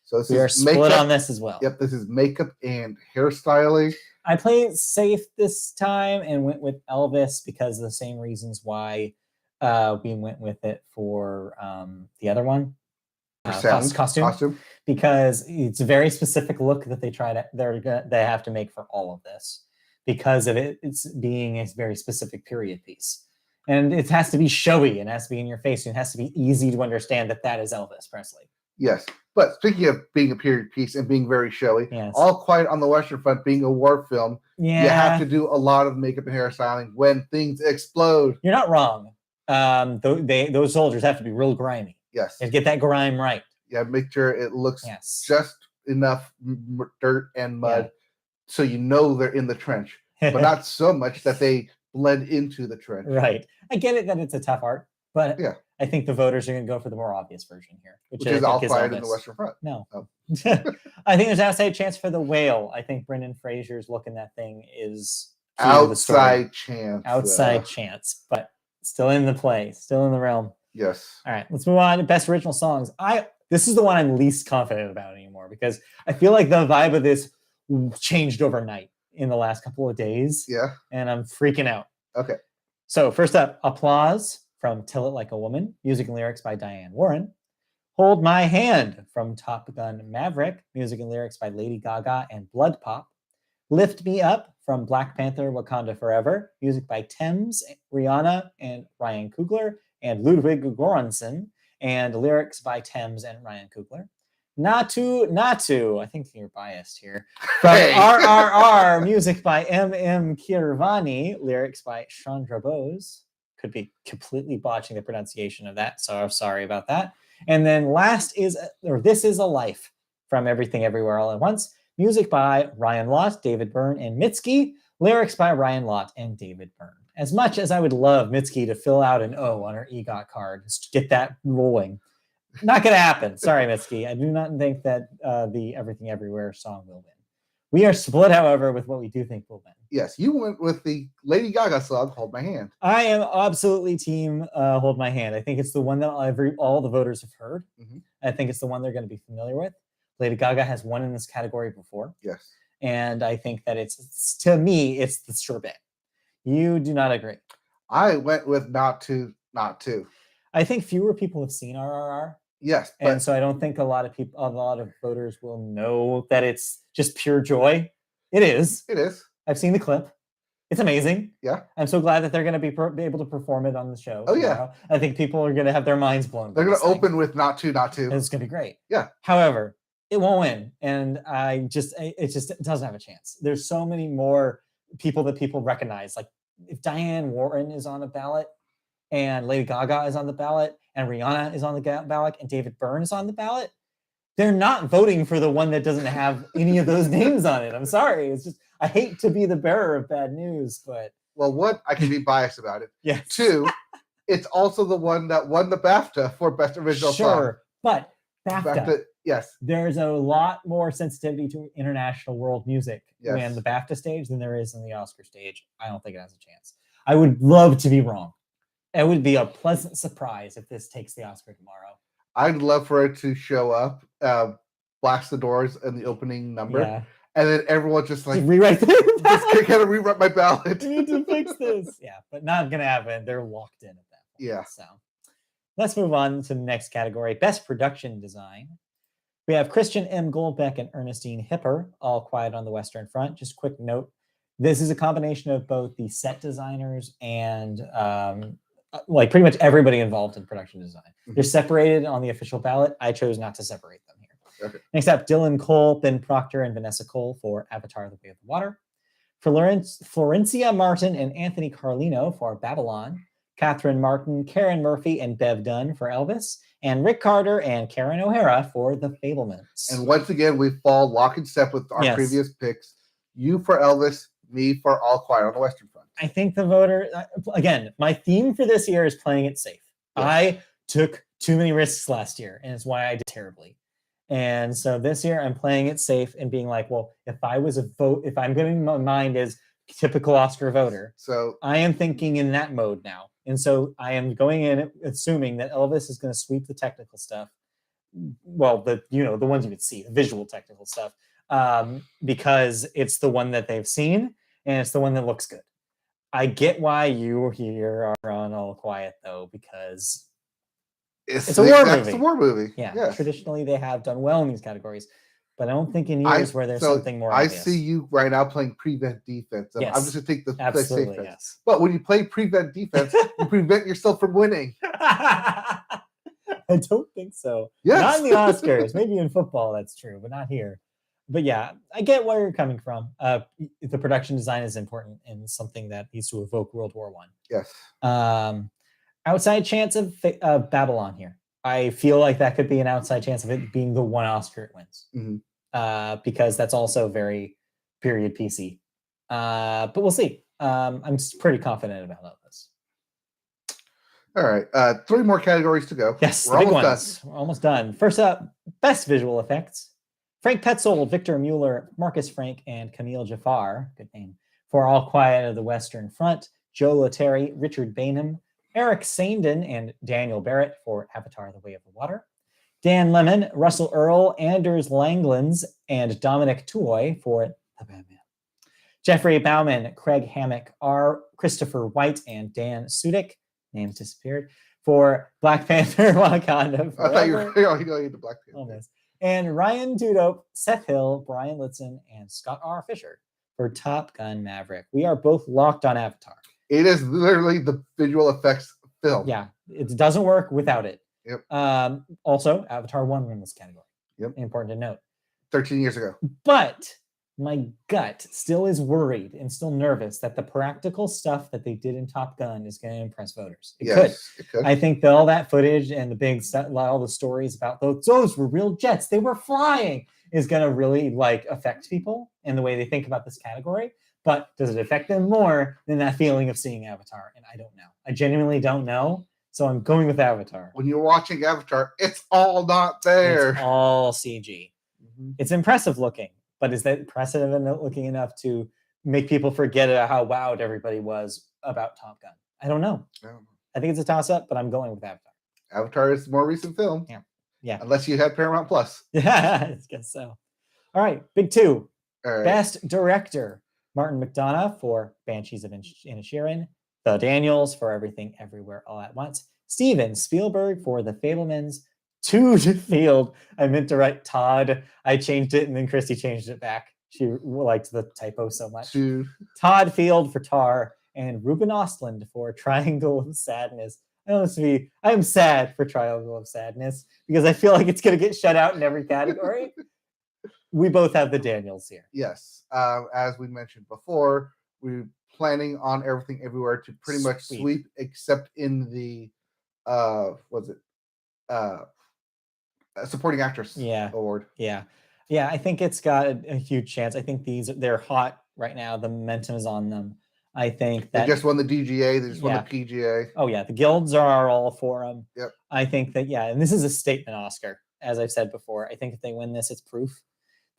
So we are split on this as well. Yep, this is makeup and hairstyling. I played it safe this time and went with Elvis because of the same reasons why we went with it for the other one. Costume, because it's a very specific look that they have to make for all of this because of it's being a very specific period piece, and it has to be showy and has to be in your face and it has to be easy to understand that is Elvis Presley. Yes, but speaking of being a period piece and being very showy, All Quiet on the Western Front being a war film, you have to do a lot of makeup and hairstyling when things explode. You're not wrong. Those soldiers have to be real grimy. Yes. And get that grime right. Yeah, make sure it looks just enough dirt and mud so you know they're in the trench, but not so much that they blend into the trench. Right. I get it that it's a tough art. But Yeah. I think the voters are going to go for the more obvious version here, which I is think All Quiet in the Elvis. Western Front. No. Oh. I think there's an outside chance for The Whale. I think Brendan Fraser's look in that thing is key to the story. Outside chance. Outside chance, but still in the play, still in the realm. Yes. All right, let's move on to best original songs. This is the one I'm least confident about anymore because I feel like the vibe of this changed overnight in the last couple of days. Yeah. And I'm freaking out. Okay. So first up, Applause from Tell It Like a Woman, music and lyrics by Diane Warren. Hold My Hand from Top Gun Maverick, music and lyrics by Lady Gaga and Blood Pop. Lift Me Up from Black Panther Wakanda Forever, music by Thames, Rihanna, and Ryan Coogler, and Ludwig Göransson, and lyrics by Thames and Ryan Coogler. Natu, I think you're biased here. From RRR, music by M.M. Keeravani, lyrics by Chandra Bose. Could be completely botching the pronunciation of that, so I'm sorry about that. And then This Is a Life from Everything Everywhere All at Once, music by Ryan Lott, David Byrne, and Mitski, lyrics by Ryan Lott and David Byrne. As much as I would love Mitski to fill out an O on her EGOT card, just to get that rolling, not going to happen. Sorry, Mitski. I do not think that the Everything Everywhere song will win. We are split, however, with what we do think will win. Yes, you went with the Lady Gaga song, Hold My Hand. I am absolutely team Hold My Hand. I think it's the one that all the voters have heard. Mm-hmm. I think it's the one they're going to be familiar with. Lady Gaga has won in this category before. Yes. And I think that to me, it's the sure bet. You do not agree. I went with Not To. I think fewer people have seen RRR. Yes. And so I don't think a lot of voters will know that it's just pure joy. It is. It is. I've seen the clip. It's amazing. Yeah. I'm so glad that they're going to be able to perform it on the show. Oh, tomorrow. Yeah. I think people are going to have their minds blown. They're going to open with Not To. And it's going to be great. Yeah. However, it won't win. And it doesn't have a chance. There's so many more people that people recognize. Like if Diane Warren is on a ballot and Lady Gaga is on the ballot and Rihanna is on the ballot and David Byrne is on the ballot, they're not voting for the one that doesn't have any of those names on it. I'm sorry. It's just, I hate to be the bearer of bad news, but. Well, one, I can be biased about it. Yes. Two, it's also the one that won the BAFTA for Best Original Song. Sure, but BAFTA, yes. There's a lot more sensitivity to international world music in the BAFTA stage than there is in the Oscar stage. I don't think it has a chance. I would love to be wrong. It would be a pleasant surprise if this takes the Oscar tomorrow. I'd love for it to show up, blast the doors in the opening number, and then everyone just like rewrite just kind of rewrite my ballot. We need to fix this. Yeah, but not gonna happen. They're locked in at that point. Yeah. So let's move on to the next category: Best Production Design. We have Christian M. Goldbeck and Ernestine Hipper, All Quiet on the Western Front. Just quick note: this is a combination of both the set designers and like pretty much everybody involved in production design. Mm-hmm. They're separated on the official ballot. I chose not to separate them here. Okay. Next up, Dylan Cole, Ben Proctor, and Vanessa Cole for Avatar: The Way of the Water. For Florencia Martin and Anthony Carlino for Babylon. Catherine Martin, Karen Murphy, and Bev Dunn for Elvis. And Rick Carter and Karen O'Hara for The Fablemans. And once again, we fall lock and step with our previous picks. You for Elvis, me for All Quiet on the Western Front. I think the voter, again, my theme for this year is playing it safe. Yes. I took too many risks last year, and it's why I did terribly. And so this year I'm playing it safe and being like, well, if I'm getting my mind as typical Oscar voter, so I am thinking in that mode now. And so I am going in assuming that Elvis is going to sweep the technical stuff. Well, the ones you would see, the visual technical stuff, because it's the one that they've seen and it's the one that looks good. I get why you here are on All Quiet though, because it's a war movie. It's a war movie. Yeah. Yes. Traditionally, they have done well in these categories, but I don't think in years where there's something more obvious. I see you right now playing prevent defense. Yes. I'm just going to take the absolutely safe yes. But when you play prevent defense, you prevent yourself from winning. I don't think so. Yes. Not in the Oscars. Maybe in football that's true, but not here. But yeah, I get where you're coming from. The production design is important and something that needs to evoke World War I. Yes. Outside chance of Babylon here. I feel like that could be an outside chance of it being the one Oscar it wins. Mm-hmm. Because that's also very period PC. But we'll see. I'm pretty confident about this. All right. 3 more categories to go. Yes, We're the big almost ones. We're almost done. First up, best visual effects. Frank Petzold, Victor Mueller, Marcus Frank, and Camille Jafar, good name, for All Quiet of the Western Front. Joe Letteri, Richard Bainham, Eric Sandin, and Daniel Barrett for Avatar: The Way of the Water. Dan Lemon, Russell Earl, Anders Langlands, and Dominic Toy for The Batman. Jeffrey Bauman, Craig Hammock, R. Christopher White, and Dan Sudik, names disappeared, for Black Panther: Wakanda Forever. I thought you were going into Black Panther. Almost. And Ryan Dudope, Seth Hill, Brian Litzen, and Scott R. Fisher for Top Gun Maverick. We are both locked on Avatar. It is literally the visual effects film. Yeah, it doesn't work without it. Yep. Also, Avatar won in this category. Yep. Important to note. 13 years ago. But my gut still is worried and still nervous that the practical stuff that they did in Top Gun is going to impress voters. It could. I think that all that footage and the big stuff, all the stories about those were real jets, they were flying, is going to really affect people and the way they think about this category. But does it affect them more than that feeling of seeing Avatar? And I don't know. I genuinely don't know. So I'm going with Avatar. When you're watching Avatar, it's all not there. It's all CG. Mm-hmm. It's impressive looking, but is that impressive looking enough to make people forget how wowed everybody was about Top Gun? I don't know. I think it's a toss-up, but I'm going with Avatar. Avatar is the more recent film. Yeah. Unless you had Paramount Plus. Yeah, I guess so. All right, big 2. All right. Best Director. Martin McDonagh for Banshees of Inisherin. The Daniels for Everything Everywhere All at Once. Steven Spielberg for The Fabelmans. Todd Field. I meant to write Todd. I changed it, and then Christy changed it back. She liked the typo so much. Todd Field for Tar, and Ruben Ostlund for Triangle of Sadness. I am sad for Triangle of Sadness because I feel like it's going to get shut out in every category. We both have the Daniels here. Yes. As we mentioned before, we're planning on Everything Everywhere to pretty much sweep, except in the supporting actress award. Yeah. I think it's got a huge chance. I think they're hot right now. The momentum is on them. I think that they just won the DGA. They just won the PGA. Oh yeah, the guilds are all for them. Yep. I think that and this is a statement Oscar, as I've said before. I think if they win this, it's proof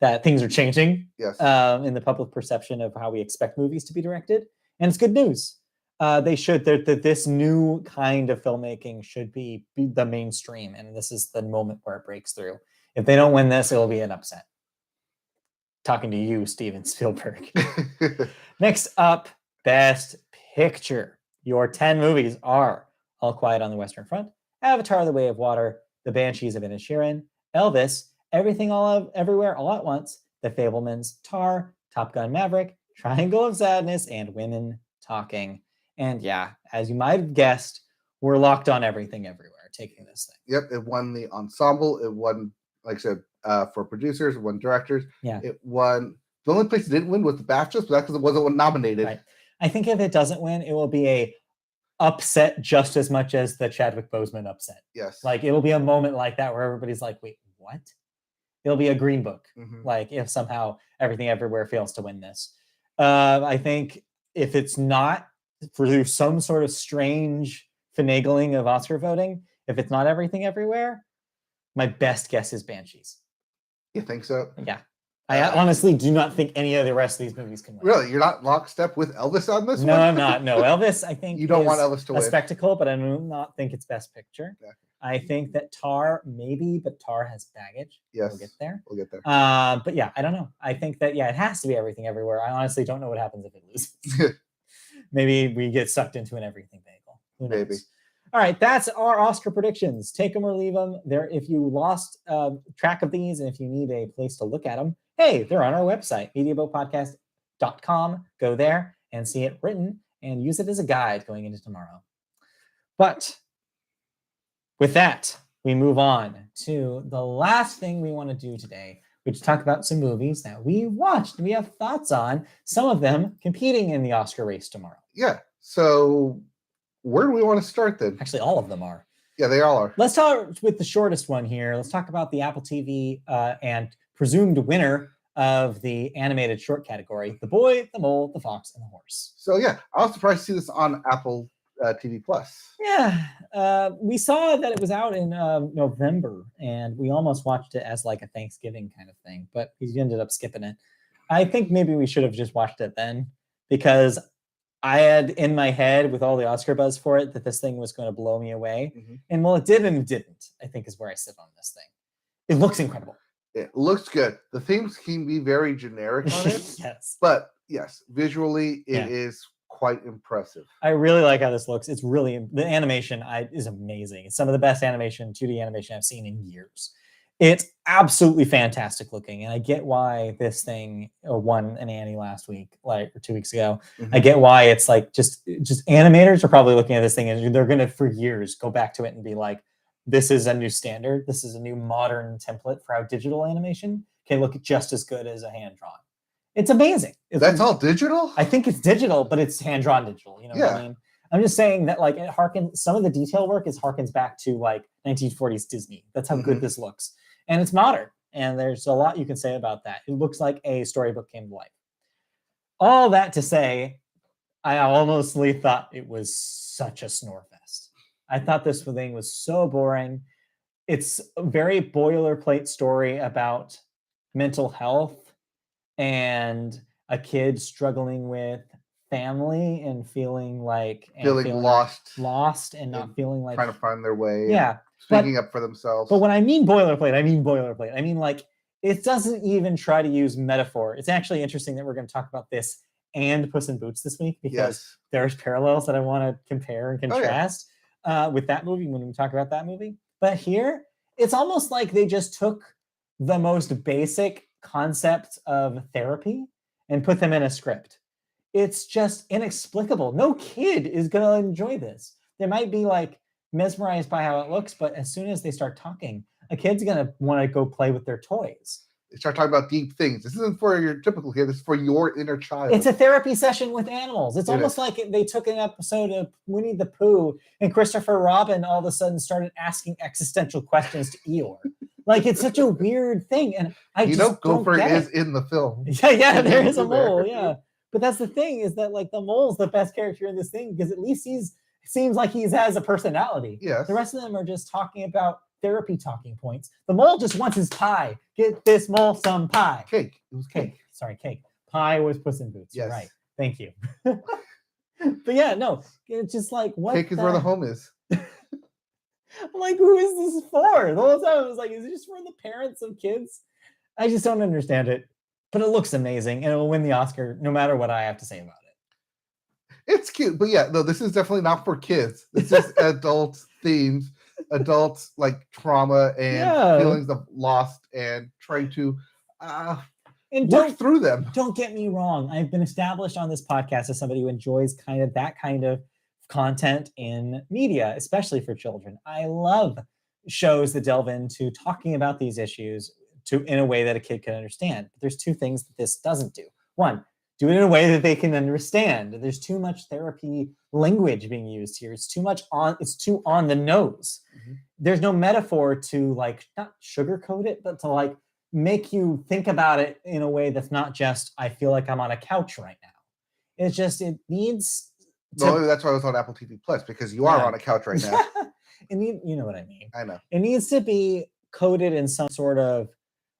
that things are changing. Yes. In the public perception of how we expect movies to be directed, and it's good news. They should that this new kind of filmmaking should be the mainstream, and this is the moment where it breaks through. If they don't win this, it'll be an upset. Talking to you, Steven Spielberg. Next up, Best Picture. Your 10 movies are All Quiet on the Western Front, Avatar: The Way of Water, The Banshees of Inisherin, Elvis, Everything Everywhere All at Once, The Fabelmans, Tar, Top Gun Maverick, Triangle of Sadness, and Women Talking. And as you might have guessed, we're locked on Everything Everywhere taking this thing. Yep, it won the ensemble. It won, like I said, for producers. It won directors. Yeah. It won. The only place it didn't win was the BAFTAs, but that's because it wasn't nominated. Right. I think if it doesn't win, it will be a upset just as much as the Chadwick Boseman upset. Yes. It will be a moment like that where everybody's like, wait, what? It'll be a Green Book. Mm-hmm. If somehow Everything Everywhere fails to win this. I think if it's not, through some sort of strange finagling of Oscar voting, if it's not Everything Everywhere, my best guess is Banshees. You think so? Yeah. I honestly do not think any of the rest of these movies can win. Really? You're not lockstep with Elvis on this one? No, I'm not. No, Elvis, I think you don't want Elvis to win. A spectacle, but I do not think it's Best Picture. Okay. I think that Tar, maybe, but Tar has baggage. Yes. We'll get there. But I don't know. I think that, it has to be Everything Everywhere. I honestly don't know what happens if it loses. Maybe we get sucked into an everything bagel. Who knows? Maybe. All right, that's our Oscar predictions. Take them or leave them. There, if you lost track of these and if you need a place to look at them, hey, they're on our website, mediaboatpodcast.com. Go there and see it written and use it as a guide going into tomorrow. But with that, we move on to the last thing we want to do today, which is talk about some movies that we watched and we have thoughts on, some of them competing in the Oscar race tomorrow. Yeah. So where do we want to start then? Actually, all of them are. Yeah, they all are. Let's start with the shortest one here. Let's talk about the Apple TV and presumed winner of the animated short category, The Boy, the Mole, the Fox, and the Horse. So I was surprised to see this on Apple TV Plus. Yeah, we saw that it was out in November, and we almost watched it as like a Thanksgiving kind of thing, but we ended up skipping it. I think maybe we should have just watched it then, because I had in my head with all the Oscar buzz for it that this thing was going to blow me away. Mhm. And well, it did and it didn't, I think is where I sit on this thing. It looks incredible. It looks good. The themes can be very generic on it. Yes. But yes, visually, it Yeah. is quite impressive. I really like how this looks. It's really, the animation is amazing. It's some of the best animation, 2D animation I've seen in years. It's absolutely fantastic looking. And I get why this thing won an Annie last week, like or 2 weeks ago. Mhm. I get why it's like just animators are probably looking at this thing and they're going to for years go back to it and be like, this is a new standard. This is a new modern template for how digital animation can look just as good as a hand drawn. It's amazing. That's all digital? I think it's digital, but it's hand drawn digital. You know what I mean? I'm just saying that like it harkens, some of the detail work is harkens back to like 1940s Disney. That's how good this looks. And it's modern. And there's a lot you can say about that. It looks like a storybook came to life. All that to say, I honestly thought it was such a snore fest. I thought this thing was so boring. It's a very boilerplate story about mental health and a kid struggling with family and feeling lost and not feeling like trying to find their way. Yeah. Speaking up for themselves. But when I mean boilerplate, I mean boilerplate. I mean like it doesn't even try to use metaphor. It's actually interesting that we're going to talk about this and Puss in Boots this week because there's parallels that I want to compare and contrast with that movie when we talk about that movie. But here, it's almost like they just took the most basic concepts of therapy and put them in a script. It's just inexplicable. No kid is going to enjoy this. They might be like mesmerized by how it looks, but as soon as they start talking, a kid's going to want to go play with their toys. They start talking about deep things. This isn't for your typical kid. This is for your inner child. It's a therapy session with animals. It's almost like they took an episode of Winnie the Pooh and Christopher Robin all of a sudden started asking existential questions to Eeyore. Like, it's such a weird thing. And I just Gopher don't is in the film. Yeah, there is a mole, yeah. But that's the thing is that, like, the mole's the best character in this thing because at least seems like he has a personality. Yes. The rest of them are just talking about therapy talking points. The mole just wants his pie. Get this mole some pie. Cake. It was cake. Sorry, cake. Pie was Puss in Boots. Yes. Right. Thank you. But yeah, no, it's just like what cake is where the home is. Like, who is this for? The whole time I was like, is it just for the parents of kids? I just don't understand it. But it looks amazing and it will win the Oscar no matter what I have to say about it. It's cute, but yeah, no, this is definitely not for kids. This is adult themes, adult like trauma and feelings of lost and trying to work through them. Don't get me wrong. I've been established on this podcast as somebody who enjoys that kind of content in media, especially for children. I love shows that delve into talking about these issues in a way that a kid can understand. But there's two things that this doesn't do. One, do it in a way that they can understand. There's too much therapy language being used here. It's too on the nose. Mm-hmm. There's no metaphor to like not sugarcoat it, but to like make you think about it in a way that's not just, I feel like I'm on a couch right now. It's just, it needs to... Well, that's why I was on Apple TV Plus, because you are on a couch right now. You know what I mean. I know. It needs to be coded in some sort of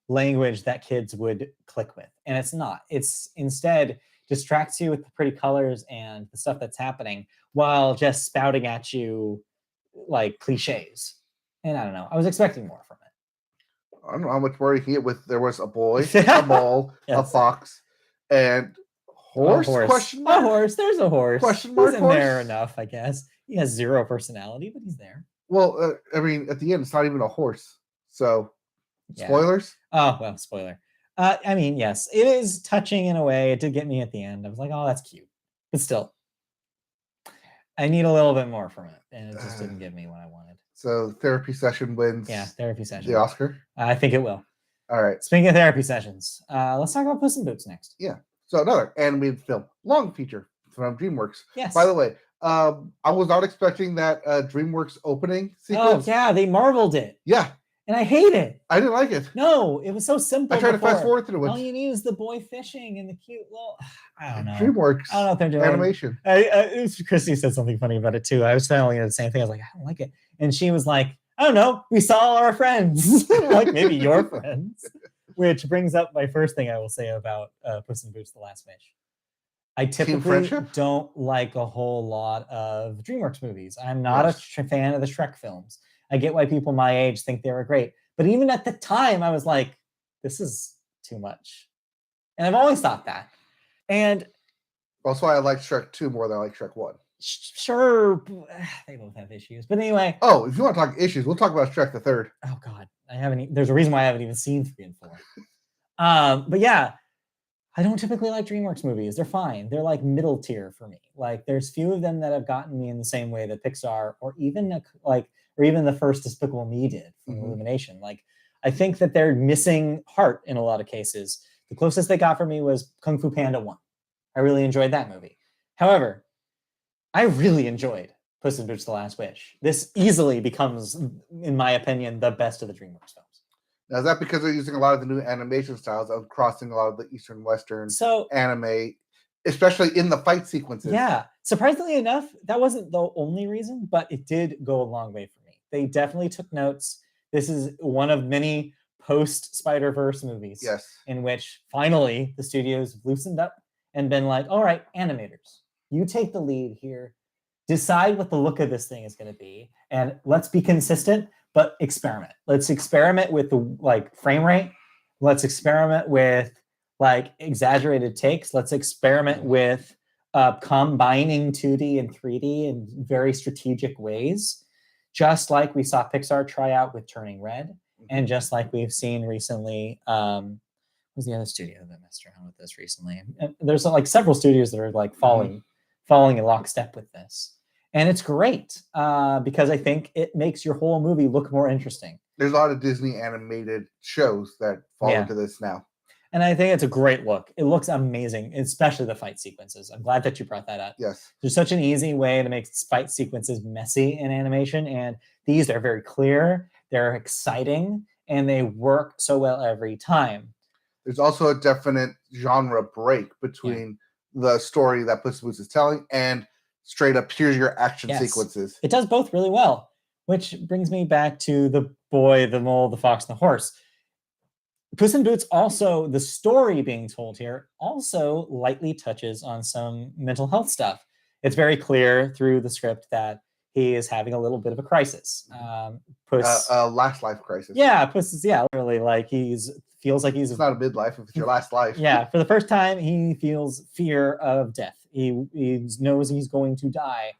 language that kids would click with, and it's not. It's instead distracts you with the pretty colors and the stuff that's happening while just spouting at you like cliches. And I don't know, I was expecting more from it. I don't know how much more you can get with there was a boy, a mole, a fox, and horse? Question mark? A horse. There's a horse. Question mark. He's in there enough, I guess. He has zero personality, but he's there. Well, I mean, at the end, it's not even a horse. So, spoilers? Oh, well, spoiler. I mean, yes, it is touching in a way. It did get me at the end. I was like, oh, that's cute. But still, I need a little bit more from it. And it just didn't give me what I wanted. So, therapy session wins. Yeah, therapy session. The Oscar? I think it will. All right. Speaking of therapy sessions, let's talk about Puss in Boots next. Yeah. So, another animated film. Long feature from DreamWorks. Yes. By the way, I was not expecting that DreamWorks opening sequence. Oh, yeah, they marveled it. Yeah. and I hate it. I didn't like it. No, it was so simple. I tried to fast before. forward through it. All you need is the boy fishing and the cute little. I don't know. DreamWorks. I don't know what they're doing. Animation. Christy said something funny about it too. I was telling her the same thing. I was like, I don't like it, and she was like, I don't know. We saw all our friends, like maybe your friends. Which brings up my first thing I will say about Puss in Boots: The Last Wish. I typically don't like a whole lot of DreamWorks movies. I'm not a fan of the Shrek films. I get why people my age think they were great. But even at the time, I was like, this is too much. And I've always thought that. And that's why I like Shrek 2 more than I like Shrek 1. Sure, they both have issues. But anyway. Oh, if you want to talk issues, we'll talk about Shrek the Third. Oh, God. There's a reason why I haven't even seen 3 and 4. But yeah, I don't typically like DreamWorks movies. They're fine. They're like middle tier for me. Like there's few of them that have gotten me in the same way that Pixar or even the first Despicable Me did from Illumination. Like I think that they're missing heart in a lot of cases. The closest they got for me was Kung Fu Panda 1. I really enjoyed that movie. However, I really enjoyed Puss in Boots: The Last Wish. This easily becomes, in my opinion, the best of the DreamWorks films. Now, is that because they're using a lot of the new animation styles of crossing a lot of the Eastern Western anime, especially in the fight sequences? Yeah. Surprisingly enough, that wasn't the only reason, but it did go a long way for me. They definitely took notes. This is one of many post-Spider-Verse movies in which finally the studios loosened up and been like, all right, animators, you take the lead here. Decide what the look of this thing is going to be. And let's be consistent, but experiment. Let's experiment with the frame rate. Let's experiment with exaggerated takes. Let's experiment with combining 2D and 3D in very strategic ways. Just like we saw Pixar try out with Turning Red. And just like we've seen recently, what was the other studio that messed around with this recently? And there's several studios that are following in lockstep with this. And it's great because I think it makes your whole movie look more interesting. There's a lot of Disney animated shows that fall into this now. And I think it's a great look. It looks amazing, especially the fight sequences. I'm glad that you brought that up. Yes. There's such an easy way to make fight sequences messy in animation. And these are very clear. They're exciting. And they work so well every time. There's also a definite genre break between the story that Puss in Boots is telling and straight up, here's your action sequences. It does both really well, which brings me back to the boy, the mole, the fox, and the horse. Puss in Boots also, the story being told here, also lightly touches on some mental health stuff. It's very clear through the script that he is having a little bit of a crisis. Puss, a last life crisis. Yeah, Puss is literally feels like he's. It's not a midlife if it's your last life. Yeah, for the first time, he feels fear of death. He knows he's going to die.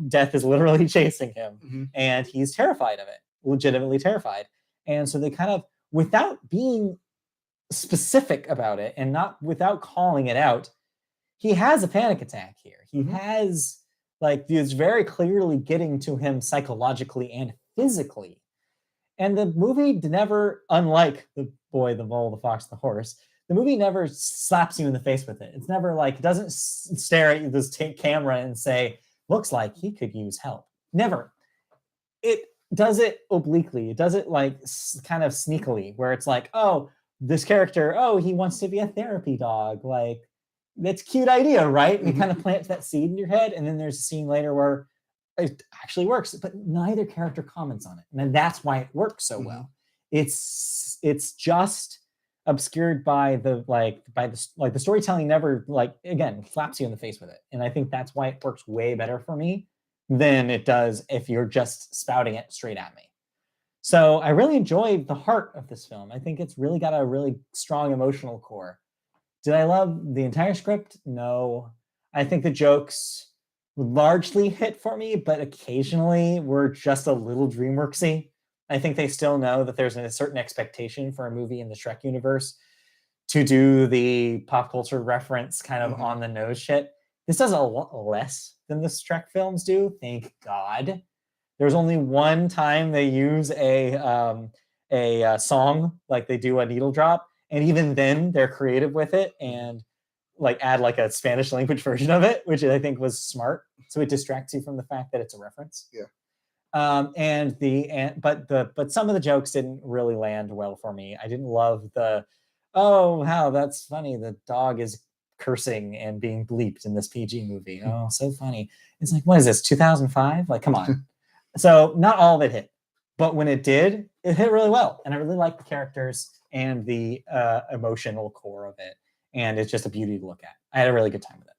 Death is literally chasing him, and he's terrified of it, legitimately terrified. And so they kind of, without being specific about it and not without calling it out, he has a panic attack here. He has it's very clearly getting to him psychologically and physically. And the movie never, unlike The Boy, the Mole, the Fox, the Horse, the movie never slaps you in the face with it. It's never it doesn't stare at this camera and say, looks like he could use help. Never. It does it obliquely. It does it kind of sneakily, where it's oh, this character, he wants to be a therapy dog. That's a cute idea, right? And it kind of plants that seed in your head. And then there's a scene later where it actually works, but neither character comments on it. And that's why it works so well. It's just obscured by the the storytelling never again slaps you in the face with it. And I think that's why it works way better for me than it does if you're just spouting it straight at me. So I really enjoyed the heart of this film. I think it's really got a really strong emotional core. Did I love the entire script? No. I think the jokes largely hit for me, but occasionally were just a little DreamWorksy. I think they still know that there's a certain expectation for a movie in the Shrek universe to do the pop culture reference kind of on the nose shit. This does a lot less than the Shrek films do, thank God. There's only one time they use a song, they do a needle drop, and even then they're creative with it and add a Spanish language version of it, which I think was smart. So it distracts you from the fact that it's a reference. Yeah. But some of the jokes didn't really land well for me. I didn't love the, oh wow, that's funny. The dog is cursing and being bleeped in this PG movie. Oh, so funny. It's like, what is this, 2005? Like, come on. So not all of it hit, but when it did, it hit really well, and I really liked the characters and the emotional core of it, and it's just a beauty to look at. I had a really good time with it.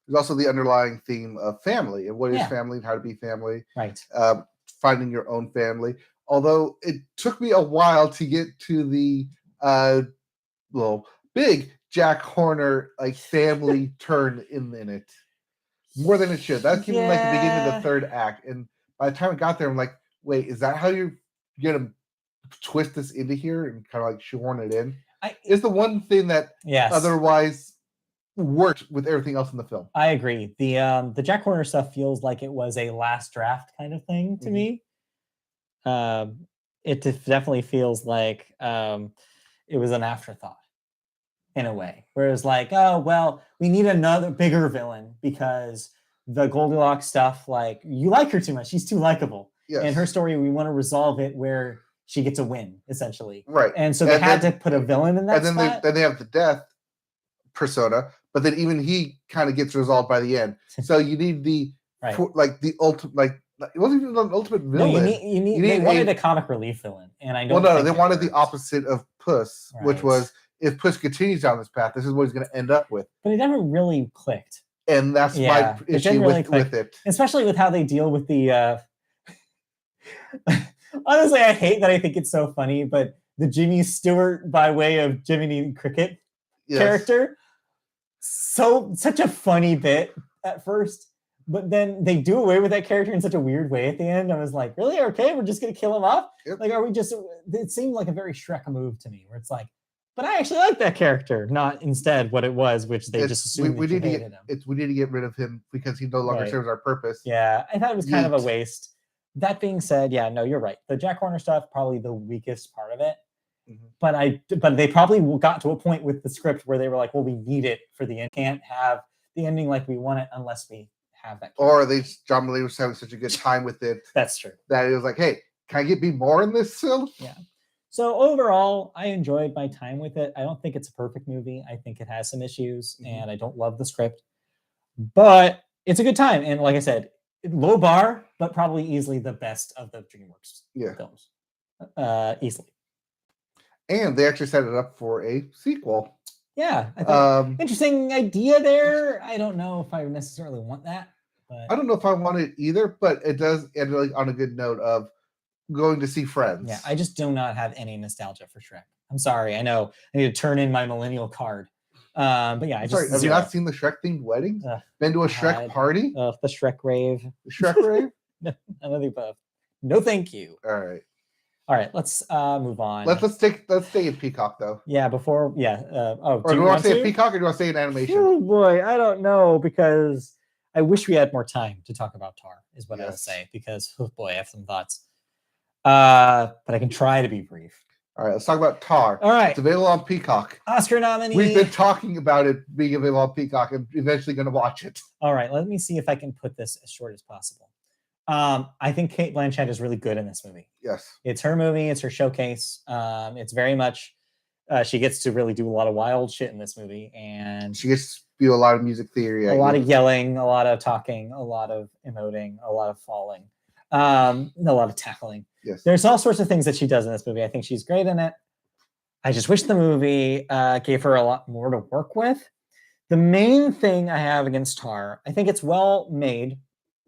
There's also the underlying theme of family and what is Yeah. family and how to be family. Right. Finding your own family. Although it took me a while to get to the little big Jack Horner like family turn in it. More than it should. That came in like the beginning of the third act, and by the time I got there, I'm like, wait, is that how you're gonna twist this into here and kind of like shoehorn it in? It's the one thing that otherwise worked with everything else in the film. I agree. The Jack Horner stuff feels like it was a last draft kind of thing to me. It definitely feels like it was an afterthought in a way. Whereas like, oh, well, we need another bigger villain because the Goldilocks stuff, like, you like her too much. She's too likable. Yes. And her story, we want to resolve it where she gets a win, essentially. Right. And so they had to put a villain in that spot. Then they have the death persona, but then even he kind of gets resolved by the end. So you need the like the ultimate, like it wasn't even an ultimate villain. No, you need they wanted a comic relief villain, and I don't. Well, no, they wanted the opposite of Puss, which was if Puss continues down this path, this is what he's going to end up with. But it never really clicked, and that's my issue with it, especially with how they deal with the. Honestly, I hate that I think it's so funny, but the Jimmy Stewart by way of Jiminy Cricket character, such a funny bit at first, but then they do away with that character in such a weird way at the end. I was like, really? Okay, we're just gonna kill him off? Yep. Like, are we just? It seemed like a very Shrek move to me, where it's like, but I actually like that character, not instead what it was, which they just assumed we need to get rid of him because he no longer serves our purpose. Yeah, I thought it was kind of a waste. That being said, yeah, no, you're right. The Jack Horner stuff, probably the weakest part of it. Mm-hmm. But they probably got to a point with the script where they were like, well, we need it for the end. Can't have the ending like we want it unless we have that. Or John Mulaney was having such a good time with it. That's true. That it was like, hey, can I be more in this still? Yeah. So overall, I enjoyed my time with it. I don't think it's a perfect movie. I think it has some issues, and I don't love the script. But it's a good time. And like I said, low bar, but probably easily the best of the DreamWorks films. Easily. And they actually set it up for a sequel. Yeah. I thought, interesting idea there. I don't know if I necessarily want that. But I don't know if I want it either, but it does end on a good note of going to see friends. Yeah, I just do not have any nostalgia for Shrek. I'm sorry. I know I need to turn in my millennial card. But yeah, have you not seen the Shrek themed weddings? Been to a Shrek party? The Shrek rave. The Shrek rave? None of the above. No, thank you. All right. Let's move on. Let's stay in Peacock though. Yeah. Or do you want to stay in Peacock or do you want to stay in animation? Oh boy, I don't know, because I wish we had more time to talk about Tar. Is what I'll say, because oh boy, I have some thoughts. But I can try to be brief. All right, let's talk about Tar. All right. It's available on Peacock. Oscar nominee. We've been talking about it being available on Peacock and eventually going to watch it. All right, let me see if I can put this as short as possible. I think Cate Blanchett is really good in this movie. Yes. It's her movie. It's her showcase. It's very much, she gets to really do a lot of wild shit in this movie. And she gets to do a lot of music theory. A lot of yelling, a lot of talking, a lot of emoting, a lot of falling, a lot of tackling. Yes. There's all sorts of things that she does in this movie. I think she's great in it. I just wish the movie gave her a lot more to work with. The main thing I have against Tar, I think it's well made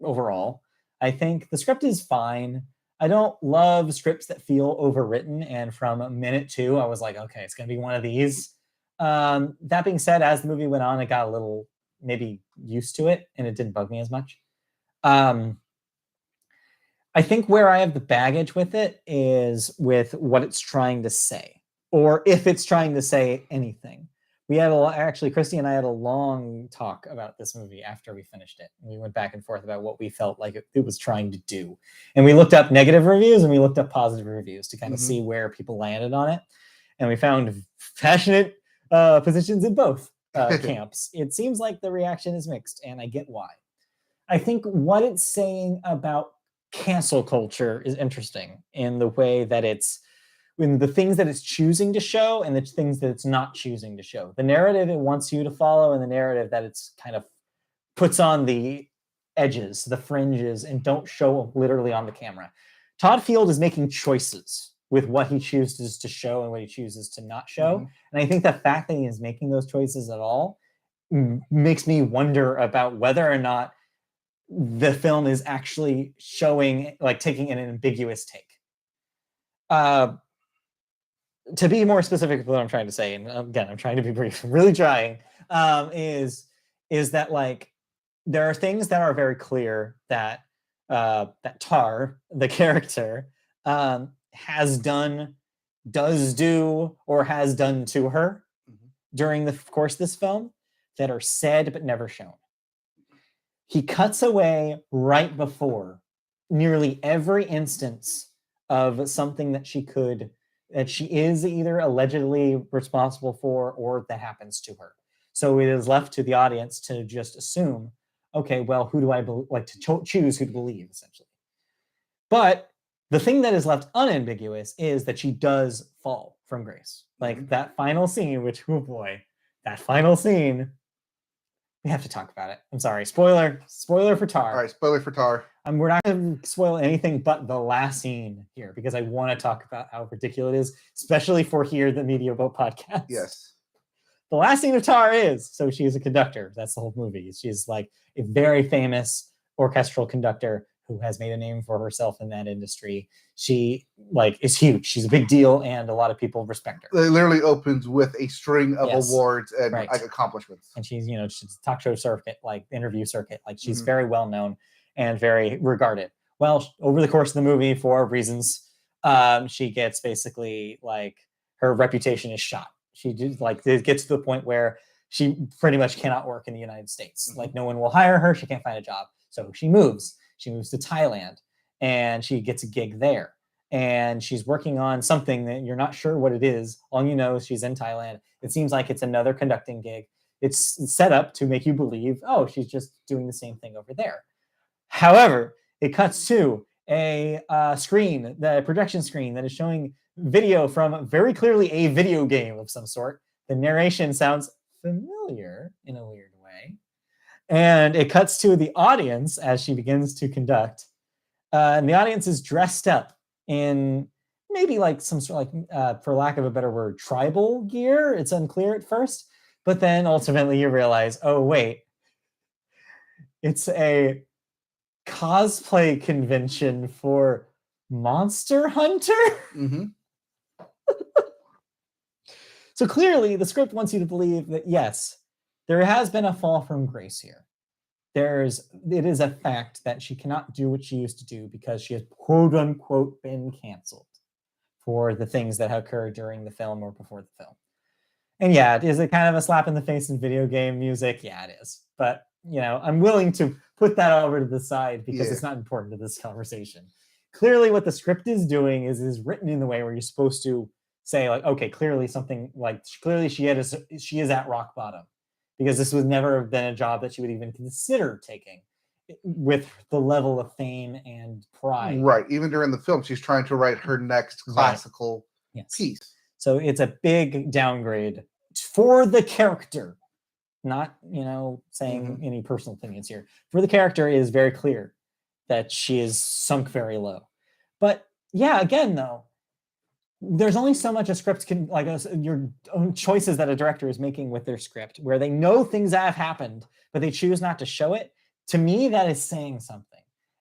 overall. I think the script is fine. I don't love scripts that feel overwritten. And from minute 2, I was like, okay, it's going to be one of these. That being said, as the movie went on, I got a little maybe used to it and it didn't bug me as much. I think where I have the baggage with it is with what it's trying to say, or if it's trying to say anything. We had actually, Christy and I had a long talk about this movie after we finished it. We went back and forth about what we felt like it was trying to do. And we looked up negative reviews and we looked up positive reviews to kind of see where people landed on it. And we found passionate positions in both camps. It seems like the reaction is mixed, and I get why. I think what it's saying about cancel culture is interesting in the way that it's in the things that it's choosing to show and the things that it's not choosing to show. The narrative it wants you to follow and the narrative that it's kind of puts on the edges, the fringes, and don't show literally on the camera. Todd Field is making choices with what he chooses to show and what he chooses to not show. Mhm. And I think the fact that he is making those choices at all makes me wonder about whether or not the film is actually showing, like, taking an ambiguous take. To be more specific with what I'm trying to say, and again, I'm trying to be brief, I'm really trying, is that, like, there are things that are very clear that that Tar, the character, has done, does do, or has done to her during the course of this film that are said but never shown. He cuts away right before nearly every instance of something that she is either allegedly responsible for or that happens to her. So it is left to the audience to just assume, okay, well, who do I choose who to believe, essentially. But the thing that is left unambiguous is that she does fall from grace. Like that final scene, which, oh boy, that final scene, we have to talk about it. I'm sorry. Spoiler for Tar. All right, spoiler for Tar. We're not going to spoil anything but the last scene here because I want to talk about how ridiculous it is, especially for here, the Media Boat podcast. Yes. The last scene of Tar is, so she is a conductor. That's the whole movie. She's like a very famous orchestral conductor who has made a name for herself in that industry. She is huge. She's a big deal, and a lot of people respect her. It literally opens with a string of awards and accomplishments. And she's talk show circuit, like interview circuit. Like she's very well known and very regarded. Well, over the course of the movie, for reasons, she gets basically her reputation is shot. She it gets to the point where she pretty much cannot work in the United States. Like no one will hire her. She can't find a job. So she moves. She moves to Thailand and she gets a gig there. And she's working on something that you're not sure what it is. All you know is she's in Thailand. It seems like it's another conducting gig. It's set up to make you believe, oh, she's just doing the same thing over there. However, it cuts to a screen, the projection screen that is showing video from very clearly a video game of some sort. The narration sounds familiar in a weird way. And it cuts to the audience as she begins to conduct. And the audience is dressed up in maybe some sort of for lack of a better word, tribal gear. It's unclear at first. But then ultimately you realize, oh, wait, it's a cosplay convention for Monster Hunter. Mm-hmm. So clearly the script wants you to believe that, yes, there has been a fall from grace here. It is a fact that she cannot do what she used to do because she has quote unquote been canceled for the things that occurred during the film or before the film. And yeah, is it kind of a slap in the face in video game music? Yeah, it is. But I'm willing to put that over to the side because it's not important to this conversation. Clearly what the script is doing is written in the way where you're supposed to say, okay, clearly she is at rock bottom, because this would never have been a job that she would even consider taking with the level of fame and pride. Right. Even during the film, she's trying to write her next classical piece. So it's a big downgrade for the character. Not, saying any personal opinions here. For the character, it is very clear that she is sunk very low. But yeah, again, though, there's only so much a script can, your own choices that a director is making with their script, where they know things that have happened, but they choose not to show it. To me, that is saying something.